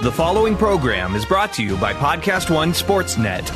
The following program is brought to you by PodcastOne Sportsnet.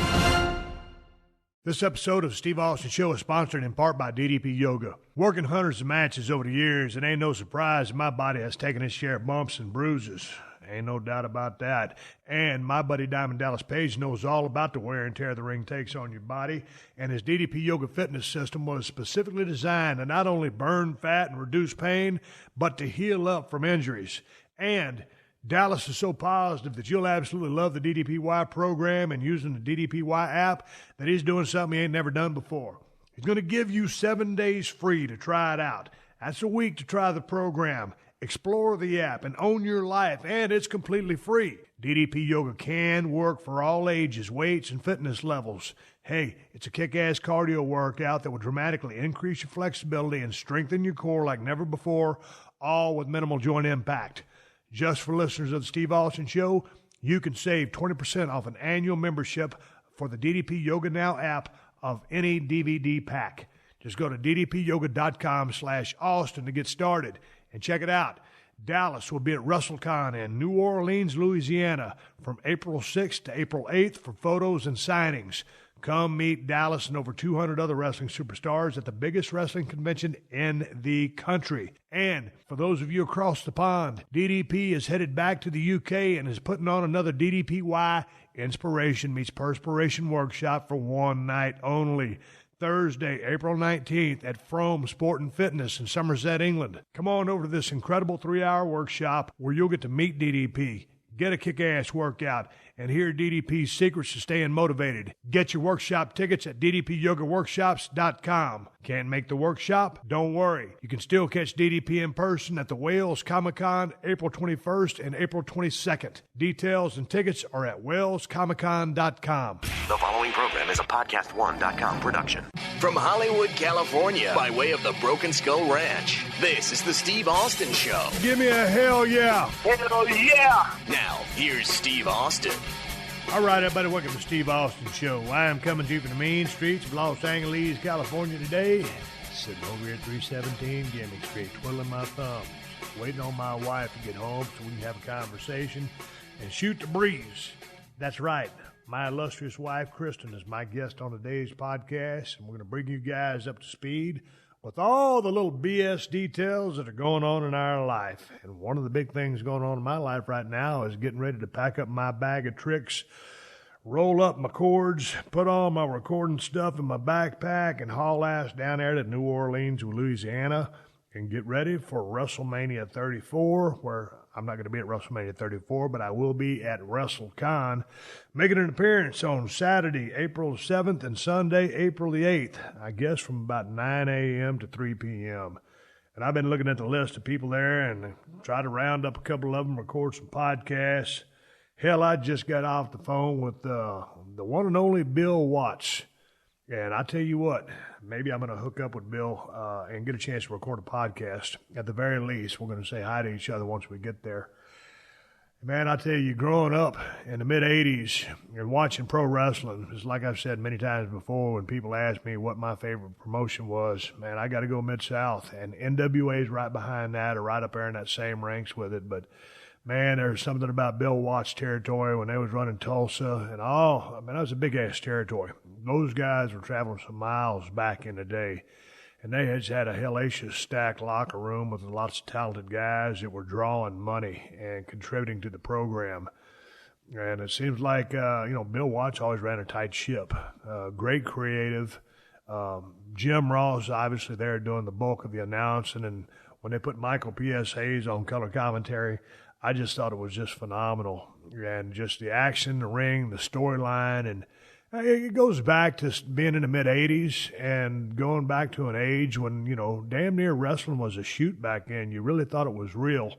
This episode of Steve Austin Show is sponsored in part by DDP Yoga. Working hundreds of matches over the years, it ain't no surprise that my body has taken its share of bumps and bruises. Ain't no doubt about that. And my buddy Diamond Dallas Page knows all about the wear and tear the ring takes on your body. And his DDP Yoga fitness system was specifically designed to not only burn fat and reduce pain, but to heal up from injuries. And Dallas is so positive that you'll absolutely love the DDPY program and using the DDPY app that he's doing something he ain't never done before. He's going to give you 7 days free to try it out. That's a week to try the program. Explore the app and own your life, and it's completely free. DDP Yoga can work for all ages, weights, and fitness levels. Hey, it's a kick-ass cardio workout that will dramatically increase your flexibility and strengthen your core like never before, all with minimal joint impact. Just for listeners of the Steve Austin Show, you can save 20% off an annual membership for the DDP Yoga Now app of any DVD pack. Just go to ddpyoga.com/Austin to get started and check it out. Dallas will be at WrestleCon in New Orleans, Louisiana from April 6th to April 8th for photos and signings. Come meet Dallas and over 200 other wrestling superstars at the biggest wrestling convention in the country. And for those of you across the pond, DDP is headed back to the UK and is putting on another DDPY Inspiration Meets Perspiration workshop for one night only. Thursday, April 19th at Frome Sport and Fitness in Somerset, England. Come on over to this incredible 3-hour workshop where you'll get to meet DDP, get a kick-ass workout, and hear DDP's secrets to staying motivated. Get your workshop tickets at ddpyogaworkshops.com. Can't make the workshop? Don't worry. You can still catch DDP in person at the Wales Comic-Con April 21st and April 22nd. Details and tickets are at walescomiccon.com. The following program is a PodcastOne.com production. From Hollywood, California, by way of the Broken Skull Ranch, this is the Steve Austin Show. Give me a hell yeah. Hell yeah! Now, here's Steve Austin. All right, everybody, welcome to Steve Austin Show. I am coming to you from the mean streets of Los Angeles, California today. Sitting over here at 317 Gimmick Street, twiddling my thumbs, waiting on my wife to get home so we can have a conversation and shoot the breeze. That's right. My illustrious wife, Kristin, is my guest on today's podcast, and we're going to bring you guys up to speed with all the little BS details that are going on in our life. And one of the big things going on in my life right now is getting ready to pack up my bag of tricks, roll up my cords, put all my recording stuff in my backpack, and haul ass down there to New Orleans, Louisiana, and get ready for WrestleMania 34, where I'm not going to be at WrestleMania 34, but I will be at WrestleCon, making an appearance on Saturday, April 7th, and Sunday, April the 8th, I guess from about 9 a.m. to 3 p.m. And I've been looking at the list of people there and try to round up a couple of them, record some podcasts. Hell, I just got off the phone with the one and only Bill Watts. And I tell you what, maybe I'm going to hook up with Bill and get a chance to record a podcast. At the very least, we're going to say hi to each other once we get there. Man, I tell you, growing up in the mid-'80s and watching pro wrestling, it's like I've said many times before when people ask me what my favorite promotion was, man, I got to go Mid-South. And NWA's right behind that or right up there in that same ranks with it. But man, there's something about Bill Watts' territory when they was running Tulsa and all. I mean, that was a big-ass territory. Those guys were traveling some miles back in the day, and they just had a hellacious stacked locker room with lots of talented guys that were drawing money and contributing to the program. And it seems like, Bill Watts always ran a tight ship. Great creative. Jim Ross, obviously, there doing the bulk of the announcing, and when they put Michael P.S. Hayes on color commentary, I just thought it was just phenomenal. And just the action, the ring, the storyline, and it goes back to being in the mid-'80s and going back to an age when, damn near wrestling was a shoot back then. You really thought it was real.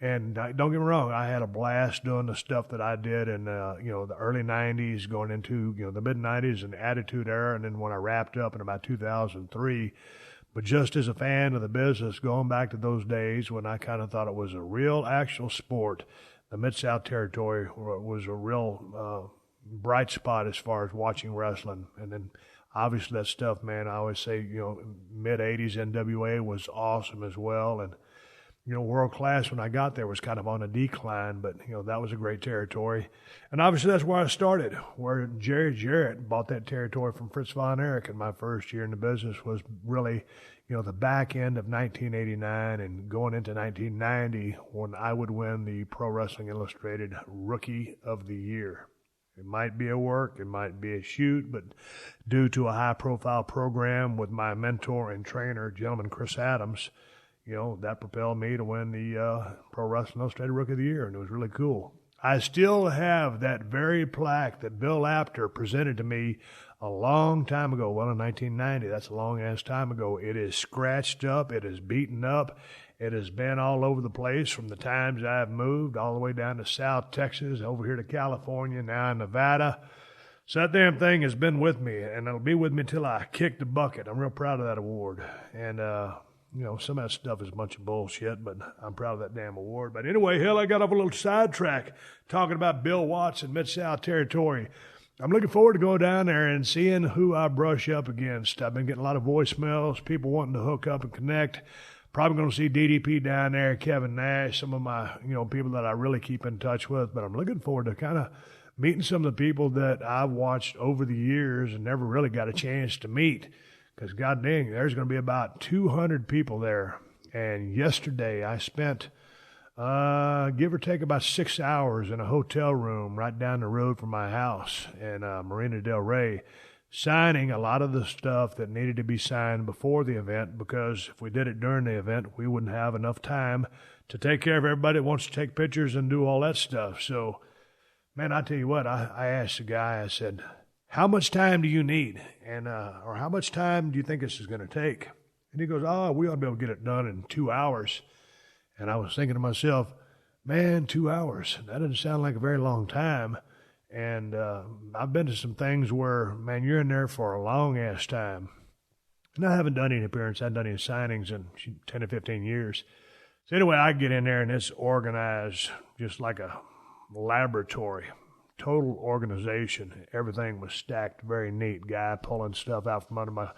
And don't get me wrong, I had a blast doing the stuff that I did in, the early 90s going into, the mid-90s and the Attitude Era, and then when I wrapped up in about 2003. But just as a fan of the business, going back to those days when I kind of thought it was a real actual sport, the Mid-South territory was a real bright spot as far as watching wrestling. And then obviously that stuff, man, I always say, mid-'80s NWA was awesome as well. And, world class when I got there was kind of on a decline, but, that was a great territory. And obviously that's where I started, where Jerry Jarrett bought that territory from Fritz Von Erich. And my first year in the business was really, the back end of 1989 and going into 1990 when I would win the Pro Wrestling Illustrated Rookie of the Year. It might be a work, it might be a shoot, but due to a high-profile program with my mentor and trainer, gentleman Chris Adams, that propelled me to win the Pro Wrestling Illustrated Rookie of the Year, and it was really cool. I still have that very plaque that Bill Apter presented to me a long time ago, well, in 1990. That's a long-ass time ago. It is scratched up. It is beaten up. It has been all over the place from the times I've moved all the way down to South Texas, over here to California, now in Nevada. So that damn thing has been with me, and it'll be with me till I kick the bucket. I'm real proud of that award. And, some of that stuff is a bunch of bullshit, but I'm proud of that damn award. But anyway, hell, I got off a little sidetrack talking about Bill Watts and Mid-South Territory. I'm looking forward to going down there and seeing who I brush up against. I've been getting a lot of voicemails, people wanting to hook up and connect. Probably going to see DDP down there, Kevin Nash, some of my, people that I really keep in touch with. But I'm looking forward to kind of meeting some of the people that I've watched over the years and never really got a chance to meet. Because, god dang, there's going to be about 200 people there. And yesterday I spent, give or take, about 6 hours in a hotel room right down the road from my house in Marina del Rey, signing a lot of the stuff that needed to be signed before the event, because if we did it during the event, we wouldn't have enough time to take care of everybody that wants to take pictures and do all that stuff. So, man, I tell you what, I asked the guy, I said, how much time do you need? And or how much time do you think this is going to take? And he goes, we ought to be able to get it done in 2 hours. And I was thinking to myself, man, 2 hours, that doesn't sound like a very long time. And I've been to some things where, man, you're in there for a long-ass time. And I haven't done any appearances. I haven't done any signings in 10 to 15 years. So anyway, I get in there, and it's organized just like a laboratory, total organization. Everything was stacked very neat. Guy pulling stuff out from under my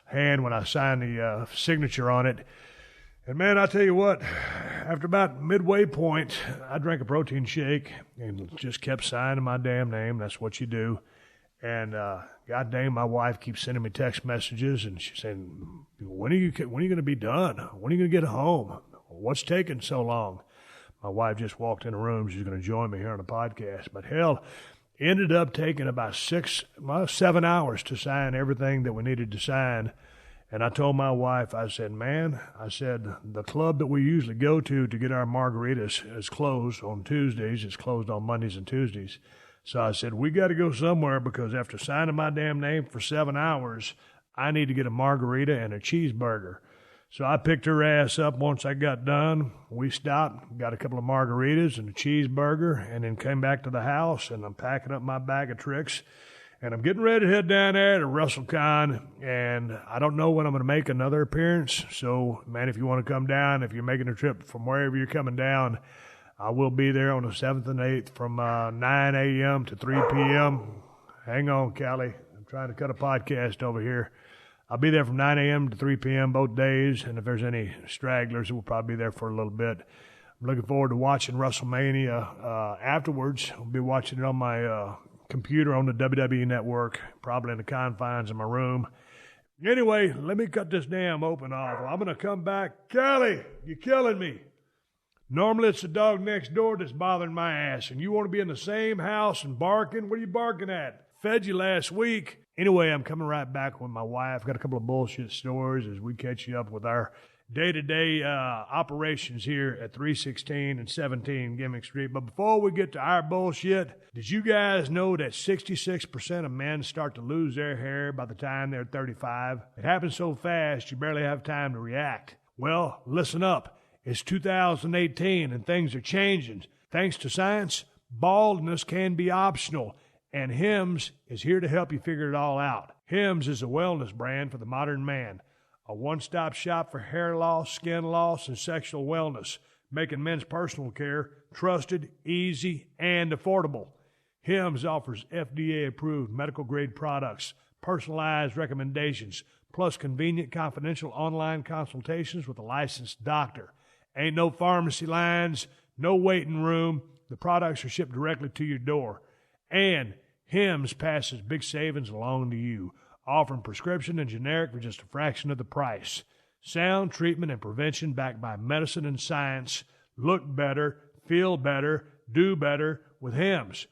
hand when I signed the signature on it. And, man, I tell you what, after about midway point, I drank a protein shake and just kept signing my damn name. That's what you do. And, god dang, my wife keeps sending me text messages, and she's saying, when are you going to be done? When are you going to get home? What's taking so long? My wife just walked in the room. She's going to join me here on the podcast. But, hell, ended up taking about 7 hours to sign everything that we needed to sign. And I told my wife, I said, the club that we usually go to get our margaritas is closed on Tuesdays. It's closed on Mondays and Tuesdays. So I said, we got to go somewhere, because after signing my damn name for 7 hours, I need to get a margarita and a cheeseburger. So I picked her ass up once I got done. We stopped, got a couple of margaritas and a cheeseburger, and then came back to the house, and I'm packing up my bag of tricks. And I'm getting ready to head down there to WrestleCon, and I don't know when I'm going to make another appearance. So, man, if you want to come down, if you're making a trip from wherever you're coming down, I will be there on the 7th and 8th from 9 a.m. to 3 p.m. Hang on, Callie. I'm trying to cut a podcast over here. I'll be there from 9 a.m. to 3 p.m. both days, and if there's any stragglers, we'll probably be there for a little bit. I'm looking forward to watching WrestleMania afterwards. I'll be watching it on my computer on the WWE Network, probably in the confines of my room. Anyway, let me cut this damn open off. I'm going to come back. Callie, you're killing me. Normally it's the dog next door that's bothering my ass, and you want to be in the same house and barking? What are you barking at? Fed you last week. Anyway, I'm coming right back with my wife. Got a couple of bullshit stories as we catch you up with our day-to-day operations here at 316 and 17 Gimmick Street. But before we get to our bullshit, did you guys know that 66% of men start to lose their hair by the time they're 35? It happens so fast you barely have time to react. Well, listen up. It's 2018 and things are changing. Thanks to science, baldness can be optional, and Hims is here to help you figure it all out. Hims is a wellness brand for the modern man. A one-stop shop for hair loss, skin loss, and sexual wellness, making men's personal care trusted, easy, and affordable. Hims offers FDA-approved medical-grade products, personalized recommendations, plus convenient confidential online consultations with a licensed doctor. Ain't no pharmacy lines, no waiting room. The products are shipped directly to your door. And Hims passes big savings along to you, offering prescription and generic for just a fraction of the price. Sound treatment and prevention backed by medicine and science. Look better, feel better, do better with Hims.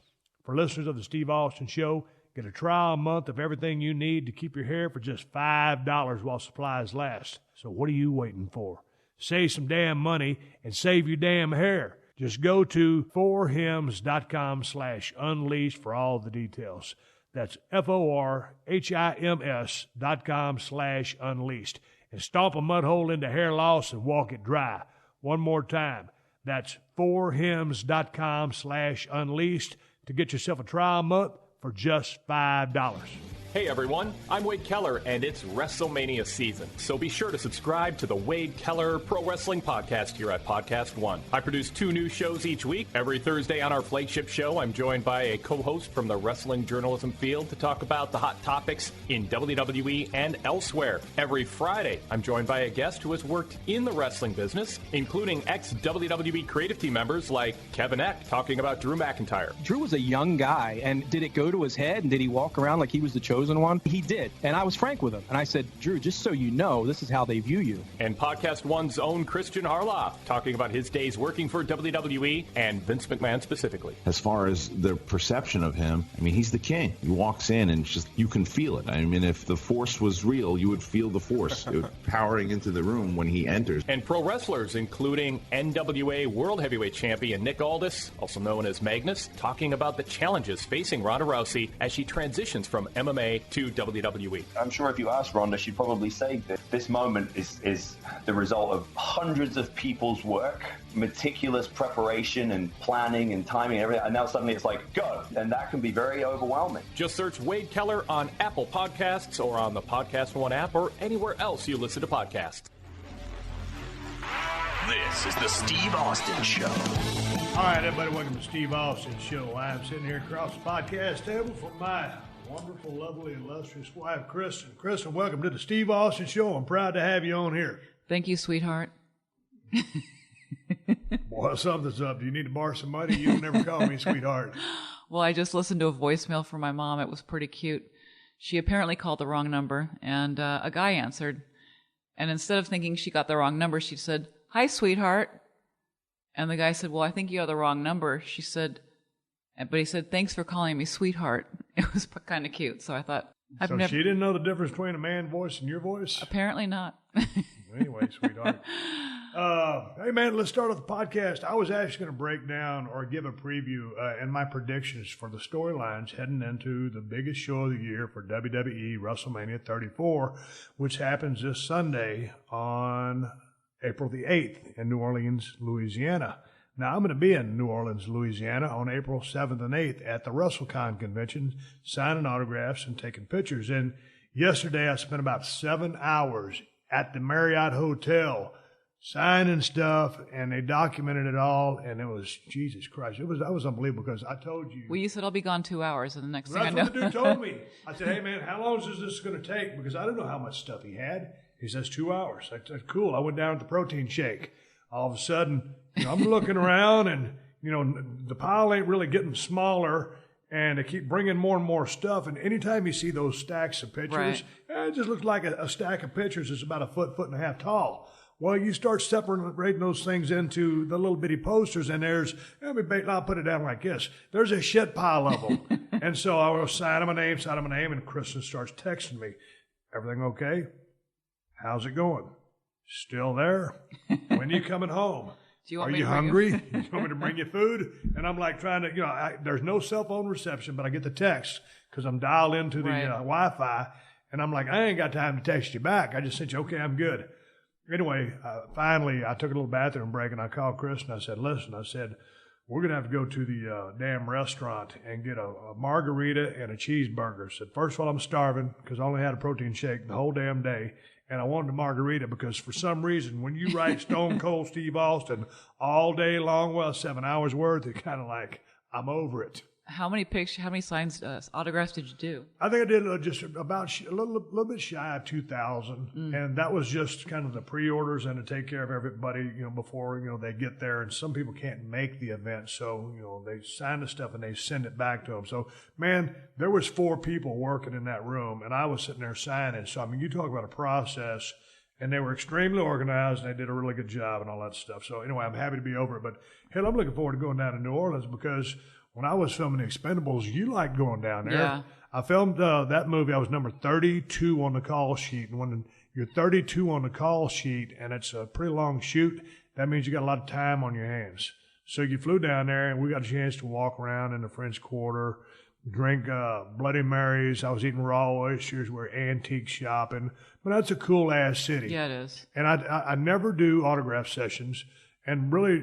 For listeners of the Steve Austin Show, get a trial month of everything you need to keep your hair for just $5 while supplies last. So what are you waiting for? Save some damn money and save your damn hair. Just go to forhims.com/unleashed for all the details. That's forhims.com/unleashed. And stomp a mud hole into hair loss and walk it dry. One more time. That's forhims.com/unleashed to get yourself a trial month for just $5. Hey everyone, I'm Wade Keller, and it's WrestleMania season. So be sure to subscribe to the Wade Keller Pro Wrestling Podcast here at PodcastOne. I produce 2 new shows each week. Every Thursday on our flagship show, I'm joined by a co-host from the wrestling journalism field to talk about the hot topics in WWE and elsewhere. Every Friday, I'm joined by a guest who has worked in the wrestling business, including ex-WWE creative team members like Kevin Eck, talking about Drew McIntyre. Drew was a young guy, and did it go to his head, and did he walk around like he was the chosen one? He did, and I was frank with him, and I said, Drew, just so you know, this is how they view you. And PodcastOne's own Christian Harloff, talking about his days working for WWE and Vince McMahon specifically. As far as the perception of him, I mean, he's the king. He walks in and it's just, you can feel it. I mean, if the force was real, you would feel the force powering into the room when he enters. And pro wrestlers, including NWA World Heavyweight Champion Nick Aldis, also known as Magnus, talking about the challenges facing Ronda Rousey as she transitions from MMA to WWE. I'm sure if you asked Ronda, she'd probably say that this moment is the result of hundreds of people's work, meticulous preparation and planning and timing and everything, and now suddenly it's like, go! And that can be very overwhelming. Just search Wade Keller on Apple Podcasts or on the PodcastOne app or anywhere else you listen to podcasts. This is the Steve Austin Show. All right, everybody, welcome to Steve Austin Show. I am sitting here across the podcast table from my wonderful, lovely, illustrious wife, Kristin. Kristin, welcome to the Steve Austin Show. I'm proud to have you on here. Thank you, sweetheart. Boy, something's up. Do you need to borrow some money? You don't never call me sweetheart. Well, I just listened to a voicemail from my mom. It was pretty cute. She apparently called the wrong number, and a guy answered. And instead of thinking she got the wrong number, she said, "Hi, sweetheart." And the guy said, "Well, I think you have the wrong number." She said, but he said, "Thanks for calling me sweetheart." It was kind of cute. So I thought, she didn't know the difference between a man's voice and your voice? Apparently not. Anyway, sweetheart. Hey, man, let's start off the podcast. I was actually going to break down or give a preview and my predictions for the storylines heading into the biggest show of the year for WWE, WrestleMania 34, which happens this Sunday on April the 8th in New Orleans, Louisiana. Now, I'm going to be in New Orleans, Louisiana on April 7th and 8th at the WrestleCon convention, signing autographs and taking pictures. And yesterday, I spent about 7 hours at the Marriott Hotel signing stuff, and they documented it all, and it was, Jesus Christ, that was unbelievable because I told you. Well, you said I'll be gone 2 hours, and the next thing I know. That's what the dude told me. I said, hey, man, how long is this going to take? Because I didn't know how much stuff he had. He says 2 hours. I said, cool. I went down to the protein shake. All of a sudden, I'm looking around, and, the pile ain't really getting smaller, and they keep bringing more and more stuff. And anytime you see those stacks of pictures, it just looks like a stack of pictures that's about a foot and a half tall. Well, you start separating those things into the little bitty posters, and I'll put it down like this. There's a shit pile of them. And so I will sign my name, and Kristin starts texting me. Everything okay? How's it going? Still there? When are you coming home? Are you hungry? You want me to bring you food? And I'm like trying to, there's no cell phone reception, but I get the text because I'm dialed into the Wi-Fi. And I'm like, I ain't got time to text you back. I just sent you, okay, I'm good. Anyway, finally, I took a little bathroom break, and I called Chris, and I said, listen, we're going to have to go to the damn restaurant and get a margarita and a cheeseburger. I said, first of all, I'm starving because I only had a protein shake the whole damn day. And I wanted a margarita because for some reason, when you write Stone Cold Steve Austin all day long, 7 hours worth, it's kind of like, I'm over it. How many pictures? How many signs, autographs did you do? I think I did just about a little bit shy of 2,000, and that was just kind of the pre-orders and to take care of everybody, before they get there. And some people can't make the event, so they sign the stuff and they send it back to them. So, man, there was 4 people working in that room, and I was sitting there signing. So, I mean, you talk about a process. And they were extremely organized, and they did a really good job and all that stuff. So, anyway, I'm happy to be over it. But, hell, I'm looking forward to going down to New Orleans because when I was filming The Expendables, you liked going down there. Yeah. I filmed that movie. I was number 32 on the call sheet. And when you're 32 on the call sheet and it's a pretty long shoot, that means you got a lot of time on your hands. So you flew down there, and we got a chance to walk around in the French Quarter, drink Bloody Marys. I was eating raw oysters. We were antique shopping. But that's a cool-ass city. Yeah, it is. And I never do autograph sessions. And really,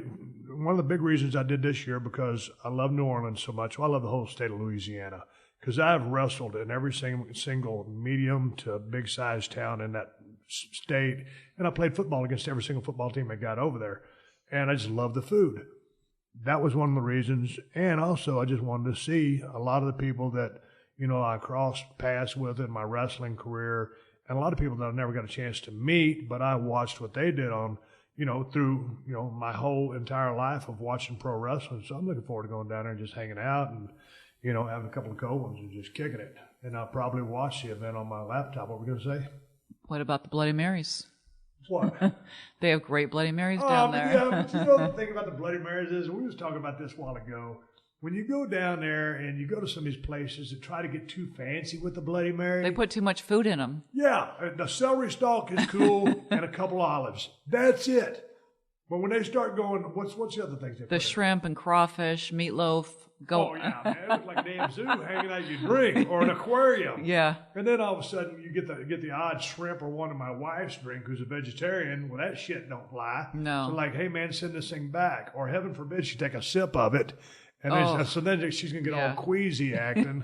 one of the big reasons I did this year, because I love New Orleans so much. Well, I love the whole state of Louisiana. Because I've wrestled in every single medium to big-sized town in that state. And I played football against every single football team I got over there. And I just love the food. That was one of the reasons. And also, I just wanted to see a lot of the people that, I crossed paths with in my wrestling career. And a lot of people that I never got a chance to meet, but I watched what they did on, through, my whole entire life of watching pro wrestling. So I'm looking forward to going down there and just hanging out and, having a couple of cold ones and just kicking it. And I'll probably watch the event on my laptop. What were we going to say? What about the Bloody Marys? What? They have great Bloody Marys down there. Yeah, but the thing about the Bloody Marys is, we was talking about this a while ago. When you go down there and you go to some of these places that try to get too fancy with the Bloody Mary. They put too much food in them. Yeah, the celery stalk is cool and a couple olives. That's it. But when they start going, what's the other things they put The shrimp and crawfish, meatloaf. Oh, yeah, man. It looks like a damn zoo hanging out your drink or an aquarium. Yeah. And then all of a sudden you get the odd shrimp or one of my wife's drink who's a vegetarian. Well, that shit don't fly. No. So like, hey, man, send this thing back. Or heaven forbid she take a sip of it. And so then she's going to get all queasy acting.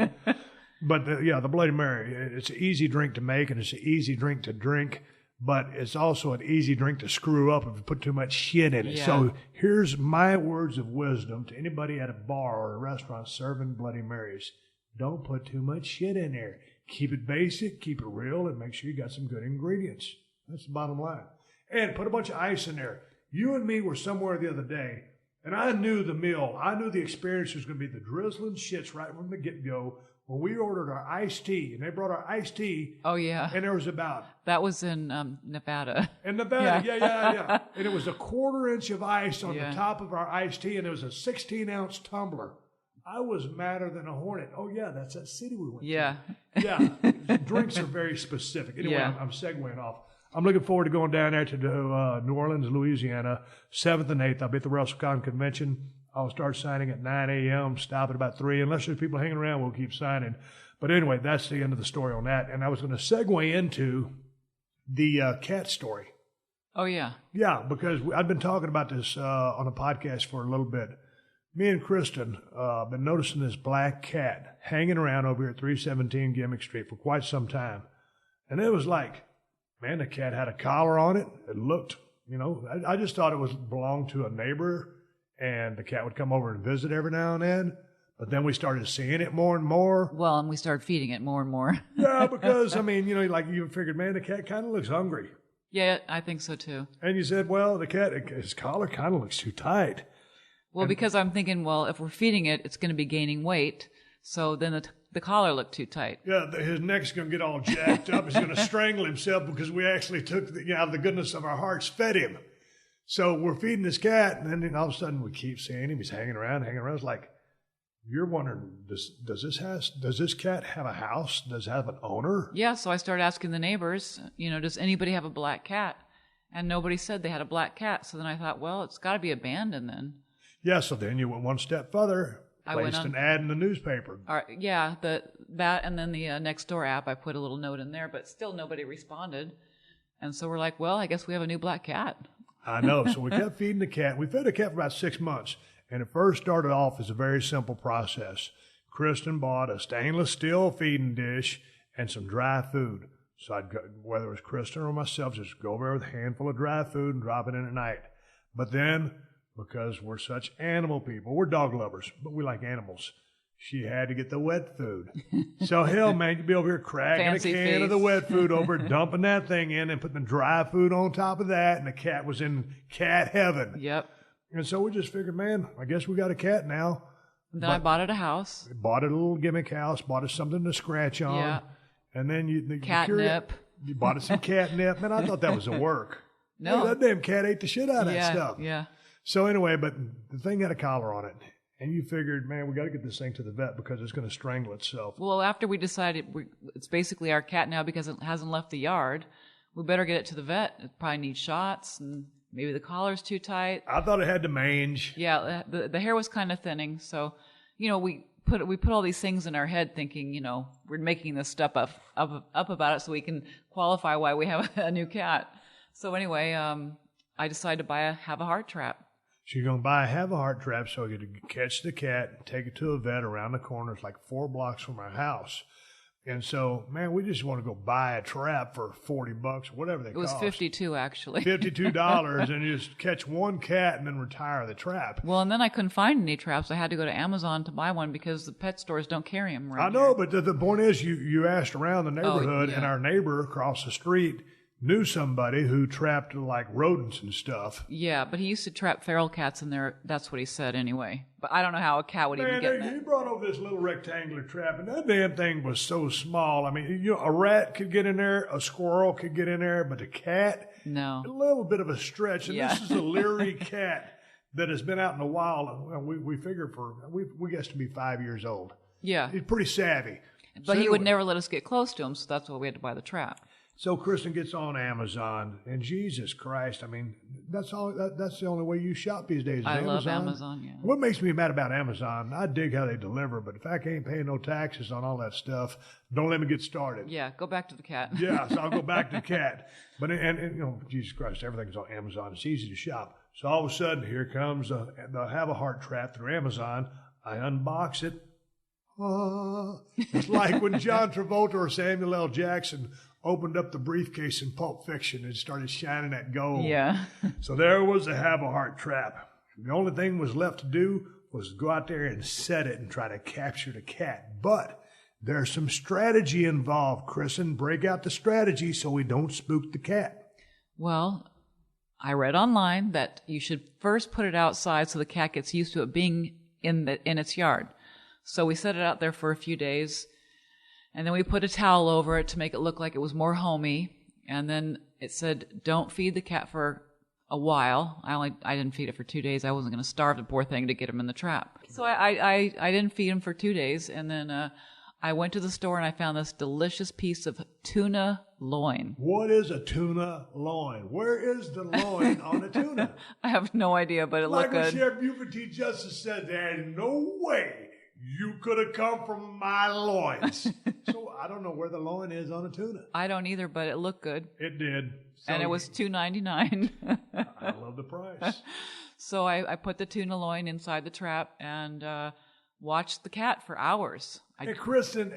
But, the Bloody Mary, it's an easy drink to make and it's an easy drink to drink. But it's also an easy drink to screw up if you put too much shit in it. Yeah. So here's my words of wisdom to anybody at a bar or a restaurant serving Bloody Marys. Don't put too much shit in there. Keep it basic, keep it real, and make sure you got some good ingredients. That's the bottom line. And put a bunch of ice in there. You and me were somewhere the other day, and I knew the meal. I knew the experience was going to be the drizzling shits right from the get-go. When we ordered our iced tea, and they brought our iced tea. Oh, yeah. And there was about... That was in Nevada. In Nevada, yeah. And it was a 1/4 inch of ice on the top of our iced tea, and it was a 16-ounce tumbler. I was madder than a hornet. Oh, yeah, that's that city we went to. Yeah. Yeah, drinks are very specific. Anyway, I'm segueing off. I'm looking forward to going down there to New Orleans, Louisiana, 7th and 8th. I'll be at the WrestleCon convention. I'll start signing at 9 a.m., stop at about 3. Unless there's people hanging around, we'll keep signing. But anyway, that's the end of the story on that. And I was going to segue into the cat story. Oh, yeah. Yeah, because I've been talking about this on a podcast for a little bit. Me and Kristin have been noticing this black cat hanging around over here at 317 Gimmick Street for quite some time. And it was like, man, the cat had a collar on it. It looked, I just thought it belonged to a neighbor. And the cat would come over and visit every now and then. But then we started seeing it more and more. Well, and we started feeding it more and more. Yeah, because, you figured, man, the cat kind of looks hungry. Yeah, I think so, too. And you said, well, the cat, his collar kind of looks too tight. Well, because I'm thinking, well, if we're feeding it, it's going to be gaining weight. So then the collar looked too tight. Yeah, his neck's going to get all jacked up. He's going to strangle himself because we actually took, out of the goodness of our hearts, fed him. So we're feeding this cat, and then all of a sudden we keep seeing him. He's hanging around. It's like, you're wondering, does this cat have a house? Does it have an owner? Yeah, so I started asking the neighbors, does anybody have a black cat? And nobody said they had a black cat. So then I thought, well, it's got to be abandoned then. Yeah, so then you went one step further, placed an ad in the newspaper. Yeah, that and then the Nextdoor app, I put a little note in there, but still nobody responded. And so we're like, well, I guess we have a new black cat. I know. So we kept feeding the cat. We fed the cat for about 6 months. And it first started off as a very simple process. Kristin bought a stainless steel feeding dish and some dry food. So I'd go, whether it was Kristin or myself, just go over there with a handful of dry food and drop it in at night. But then, because we're such animal people, we're dog lovers, but we like animals. she had to get the wet food. So, hell, man, you'd be over here cracking Fancy a can of the feast. wet food over, dumping that thing in and putting the dry food on top of that, and the cat was in cat heaven. Yep. And so we just figured, man, I guess we got a cat now. Then I bought it a house. Bought it a little gimmick house, bought it something to scratch on. Yeah. And then you Catnip. You bought it some catnip. Man, I thought that was a work. No. Hey, that damn cat ate the shit out of that Yeah, stuff. yeah. So anyway, but the thing had a collar on it. And you figured, man, we got to get this thing to the vet because it's going to strangle itself. Well, after we decided it's basically our cat now because it hasn't left the yard, we better get it to the vet. It probably needs shots, and maybe the collar's too tight. I thought it had the mange. Yeah, the hair was kind of thinning. So, we put all these things in our head thinking, we're making this stuff up about it so we can qualify why we have a new cat. So anyway, I decided to have a heart trap. She's going to have a heart trap so I get to catch the cat and take it to a vet around the corner. It's like 4 blocks from our house. And so, man, we just want to go buy a trap for $40, whatever they cost. It was $52, actually. $52, and you just catch one cat and then retire the trap. Well, and then I couldn't find any traps. I had to go to Amazon to buy one because the pet stores don't carry them right I know, here. but the point is you asked around the neighborhood, and our neighbor across the street knew somebody who trapped like rodents and stuff. Yeah, but he used to trap feral cats in there. That's what he said anyway. But I don't know how a cat would even get in he it. brought over this little rectangular trap, and that damn thing was so small. I mean, a rat could get in there, a squirrel could get in there, but a cat, No. a little bit of a stretch. And Yeah. this is a leery cat that has been out in the wild. And we figure we guess to be 5 years old. Yeah. He's pretty savvy. But So he would anyway. never let us get close to him, so that's why we had to buy the trap. So Kristin gets on Amazon, and Jesus Christ, I mean, that's the only way you shop these days. Is I love Amazon, yeah. What makes me mad about Amazon, I dig how they deliver, but if I can't pay no taxes on all that stuff, don't let me get started. Yeah, go back to the cat. Yeah, so I'll go back to the cat. But, and Jesus Christ, everything's on Amazon. It's easy to shop. So all of a sudden, here comes the Have a Heart trap through Amazon. I unbox it. It's like when John Travolta or Samuel L. Jackson opened up the briefcase in Pulp Fiction and started shining that gold. Yeah. So there was the Have a Heart trap. The only thing was left to do was go out there and set it and try to capture the cat. But there's some strategy involved, Kristin. Break out the strategy so we don't spook the cat. Well, I read online that you should first put it outside so the cat gets used to it being in its yard. So we set it out there for a few days, and then we put a towel over it to make it look like it was more homey. And then it said, don't feed the cat for a while. I didn't feed it for 2 days. I wasn't going to starve the poor thing to get him in the trap. So I didn't feed him for 2 days, and then I went to the store and I found this delicious piece of tuna loin. What is a tuna loin? Where is the loin on a tuna? I have no idea, but it Like looked when good. Sheriff Buford T. Justice said, there's no way you could have come from my loins. So I don't know where the loin is on a tuna. I don't either, but it looked good. It did. So And it was $2.99. I love the price. So I put the tuna loin inside the trap and watched the cat for hours. Hey, Kristin,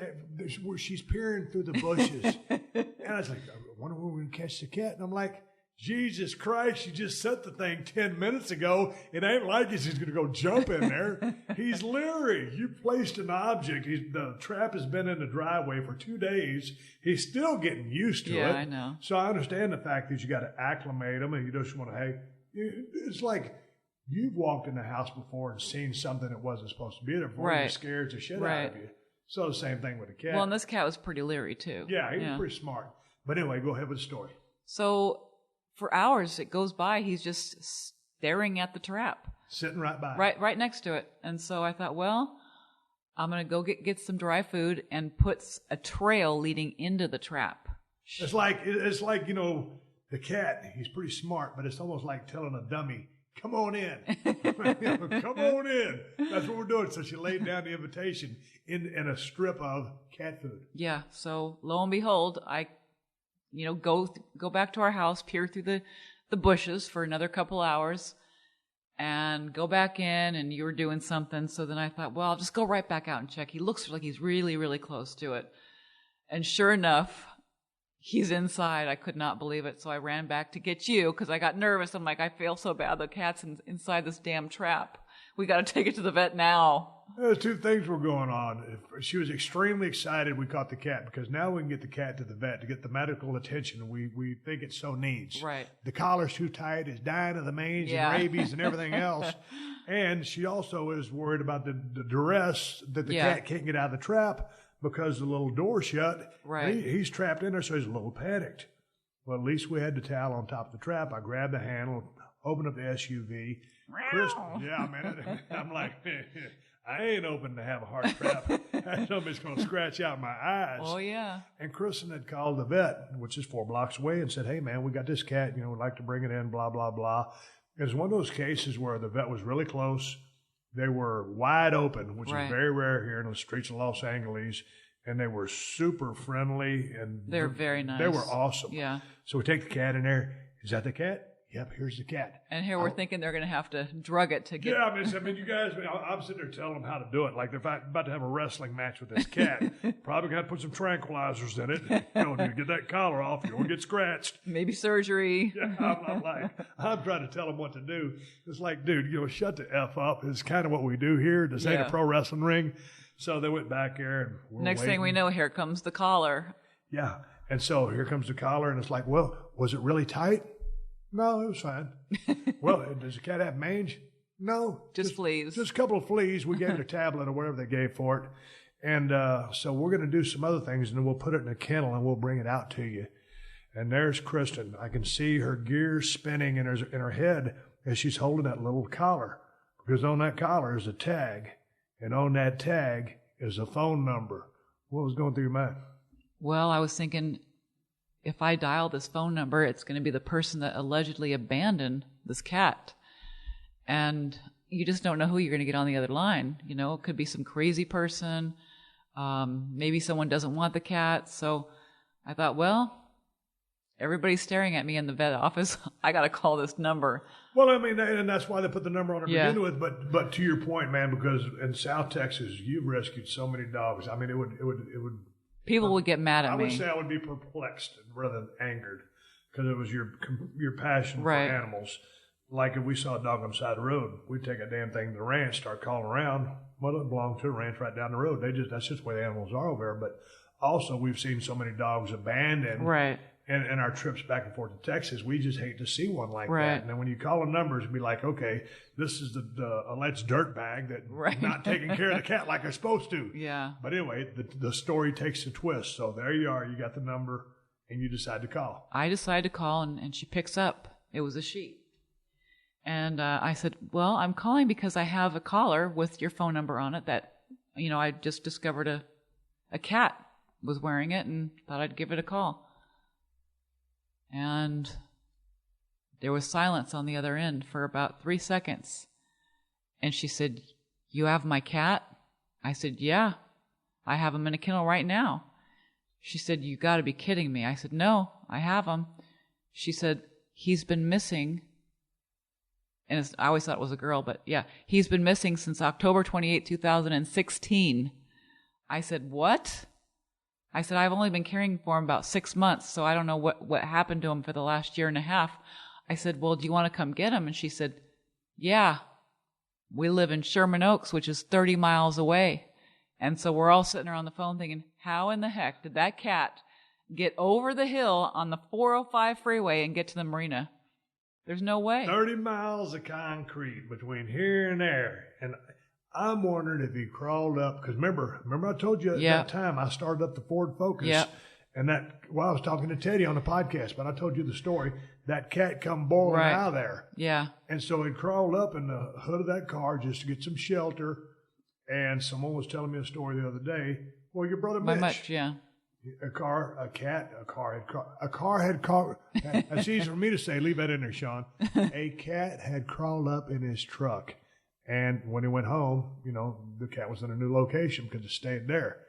she's peering through the bushes. And I was like, I wonder where we can catch the cat. And I'm like, Jesus Christ, you just set the thing 10 minutes ago. It ain't like he's going to go jump in there. He's leery. You placed an object. The trap has been in the driveway for 2 days. He's still getting used to it. Yeah, I know. So I understand the fact that you got to acclimate him and you just want to, hey, it's like you've walked in the house before and seen something that wasn't supposed to be there before. Right. And it scares the shit out Right. of you. So the same thing with the cat. Well, and this cat was pretty leery too. Yeah, he was pretty smart. But anyway, go ahead with the story. So for hours it goes by, he's just staring at the trap. Sitting right by. Right next to it. And so I thought, well, I'm going to go get some dry food and put a trail leading into the trap. It's like, the cat, he's pretty smart, but it's almost like telling a dummy, come on in. Come on in. That's what we're doing. So she laid down the invitation in a strip of cat food. Yeah. So lo and behold, I, go back to our house, peer through the bushes for another couple hours and go back in, and you were doing something. So then I thought, well, I'll just go right back out and check. He looks like he's really, really close to it. And sure enough, he's inside. I could not believe it. So I ran back to get you because I got nervous. I'm like, I feel so bad. The cat's inside this damn trap. We got to take it to the vet now. There's two things were going on. She was extremely excited we caught the cat because now we can get the cat to the vet to get the medical attention we think it so needs. Right. The collar's too tight. It's dying of the mange and rabies and everything else. And she also is worried about the duress that the cat can't get out of the trap because the little door's shut. Right. He's trapped in there, so he's a little panicked. Well, at least we had the towel on top of the trap. I grabbed the handle, opened up the SUV. I'm like, I ain't open to have a heart trap. Somebody's going to scratch out my eyes. Oh, yeah. And Kristin had called the vet, which is 4 blocks away, and said, hey, man, we got this cat, we'd like to bring it in, blah, blah, blah. It was one of those cases where the vet was really close. They were wide open, which is very rare here in the streets of Los Angeles. And they were super friendly. And they're very nice. They were awesome. Yeah. So we take the cat in there. Is that the cat? Yep, here's the cat. And here we're thinking they're going to have to drug it to get... Yeah, you guys, I'm sitting there telling them how to do it. Like, they're about to have a wrestling match with this cat. Probably got to put some tranquilizers in it. To get that collar off. You don't get scratched. Maybe surgery. Yeah, I'm trying to tell them what to do. It's like, dude, shut the F up. It's kind of what we do here. This ain't a pro wrestling ring. So they went back there. And we're Next waiting. thing we know, here comes the collar. Yeah. And so here comes the collar, and it's like, well, was it really tight? No, it was fine. Well, does the cat have mange? No. Just fleas. Just a couple of fleas. We gave it a tablet or whatever they gave for it. And so we're going to do some other things, and then we'll put it in a kennel, and we'll bring it out to you. And there's Kristin. I can see her gears spinning in her head as she's holding that little collar. Because on that collar is a tag. And on that tag is a phone number. What was going through your mind? Well, I was thinking, if I dial this phone number, it's going to be the person that allegedly abandoned this cat. And you just don't know who you're going to get on the other line. It could be some crazy person. Maybe someone doesn't want the cat. So I thought, well, everybody's staring at me in the vet office. I got to call this number. Well, and that's why they put the number on to begin with. But to your point, man, because in South Texas, you've rescued so many dogs. It would. People would get mad at me. I would say I would be perplexed rather than angered because it was your passion for animals. Like if we saw a dog on the side of the road, we'd take a damn thing to the ranch, start calling around. Well, it belonged to a ranch right down the road. That's just the way the animals are over there. But also, we've seen so many dogs abandoned. Right. And our trips back and forth to Texas, we just hate to see one like that. And then when you call them numbers and be like, okay, this is the alleged dirtbag that not taking care of the cat like they're supposed to. Yeah. But anyway, the story takes a twist. So there you are. You got the number, and you decide to call. I decided to call, and she picks up. It was a she. And I said, well, I'm calling because I have a collar with your phone number on it that, I just discovered a cat was wearing it and thought I'd give it a call. And there was silence on the other end for about 3 seconds. And she said, you have my cat? I said, yeah, I have him in a kennel right now. She said, you got to be kidding me. I said, no, I have him. She said, he's been missing. And I always thought it was a girl, but yeah, he's been missing since October 28, 2016. I said, what? I said, I've only been caring for him about 6 months, so I don't know what happened to him for the last year and a half. I said, well, do you want to come get him? And she said, yeah, we live in Sherman Oaks, which is 30 miles away. And so we're all sitting there on the phone thinking, how in the heck did that cat get over the hill on the 405 freeway and get to the marina? There's no way. 30 miles of concrete between here and there. And I'm wondering if he crawled up, because remember I told you at that time I started up the Ford Focus, and I was talking to Teddy on the podcast, but I told you the story. That cat come boiling out of there. Yeah. And so he crawled up in the hood of that car just to get some shelter, and someone was telling me a story the other day. Well, your brother Mitch. A car had crawled. That's easy for me to say. Leave that in there, Sean. A cat had crawled up in his truck. And when he went home, the cat was in a new location because it stayed there.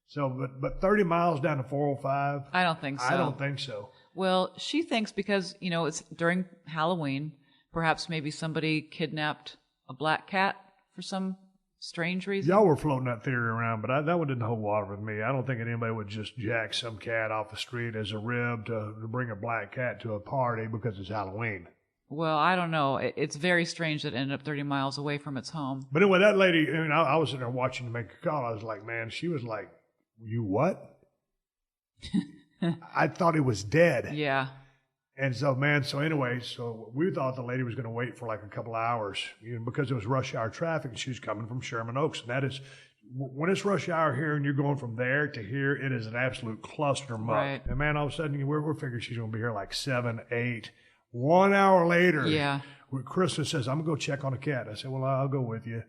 So, but 30 miles down to 405? I don't think so. I don't think so. Well, she thinks because, it's during Halloween, perhaps maybe somebody kidnapped a black cat for some strange reason. Y'all were floating that theory around, but that one didn't hold water with me. I don't think anybody would just jack some cat off the street as a rib to bring a black cat to a party because it's Halloween. Well, I don't know. It's very strange that it ended up 30 miles away from its home. But anyway, that lady, I mean, I was sitting there watching to make a call. I was like, man, she was like, you what? I thought it was dead. Yeah. And so, man, so we thought the lady was going to wait for like a couple hours, because it was rush hour traffic, and she was coming from Sherman Oaks. And that is, when it's rush hour here and you're going from there to here, it is an absolute cluster muck. Right. And man, all of a sudden, we're figuring she's going to be here like 7, 8. 1 hour later, Kristen says, I'm going to go check on the cat. I said, well, I'll go with you.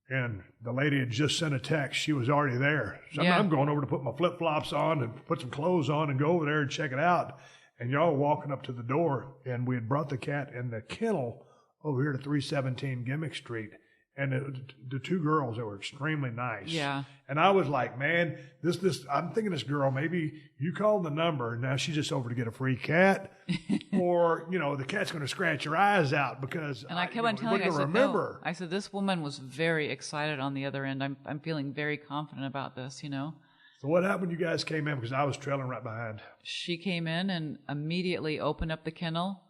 And the lady had just sent a text. She was already there. So I'm going over to put my flip-flops on and put some clothes on and go over there and check it out. And y'all were walking up to the door, and we had brought the cat in the kennel over here to 317 Gimmick Street. And the two girls, they were extremely nice. Yeah. And I was like, man, I'm thinking this girl, maybe you called the number, and now she's just over to get a free cat. Or, the cat's going to scratch your eyes out because I kept on telling her, no. I said, this woman was very excited on the other end. I'm feeling very confident about this, So what happened when you guys came in? Because I was trailing right behind. She came in and immediately opened up the kennel,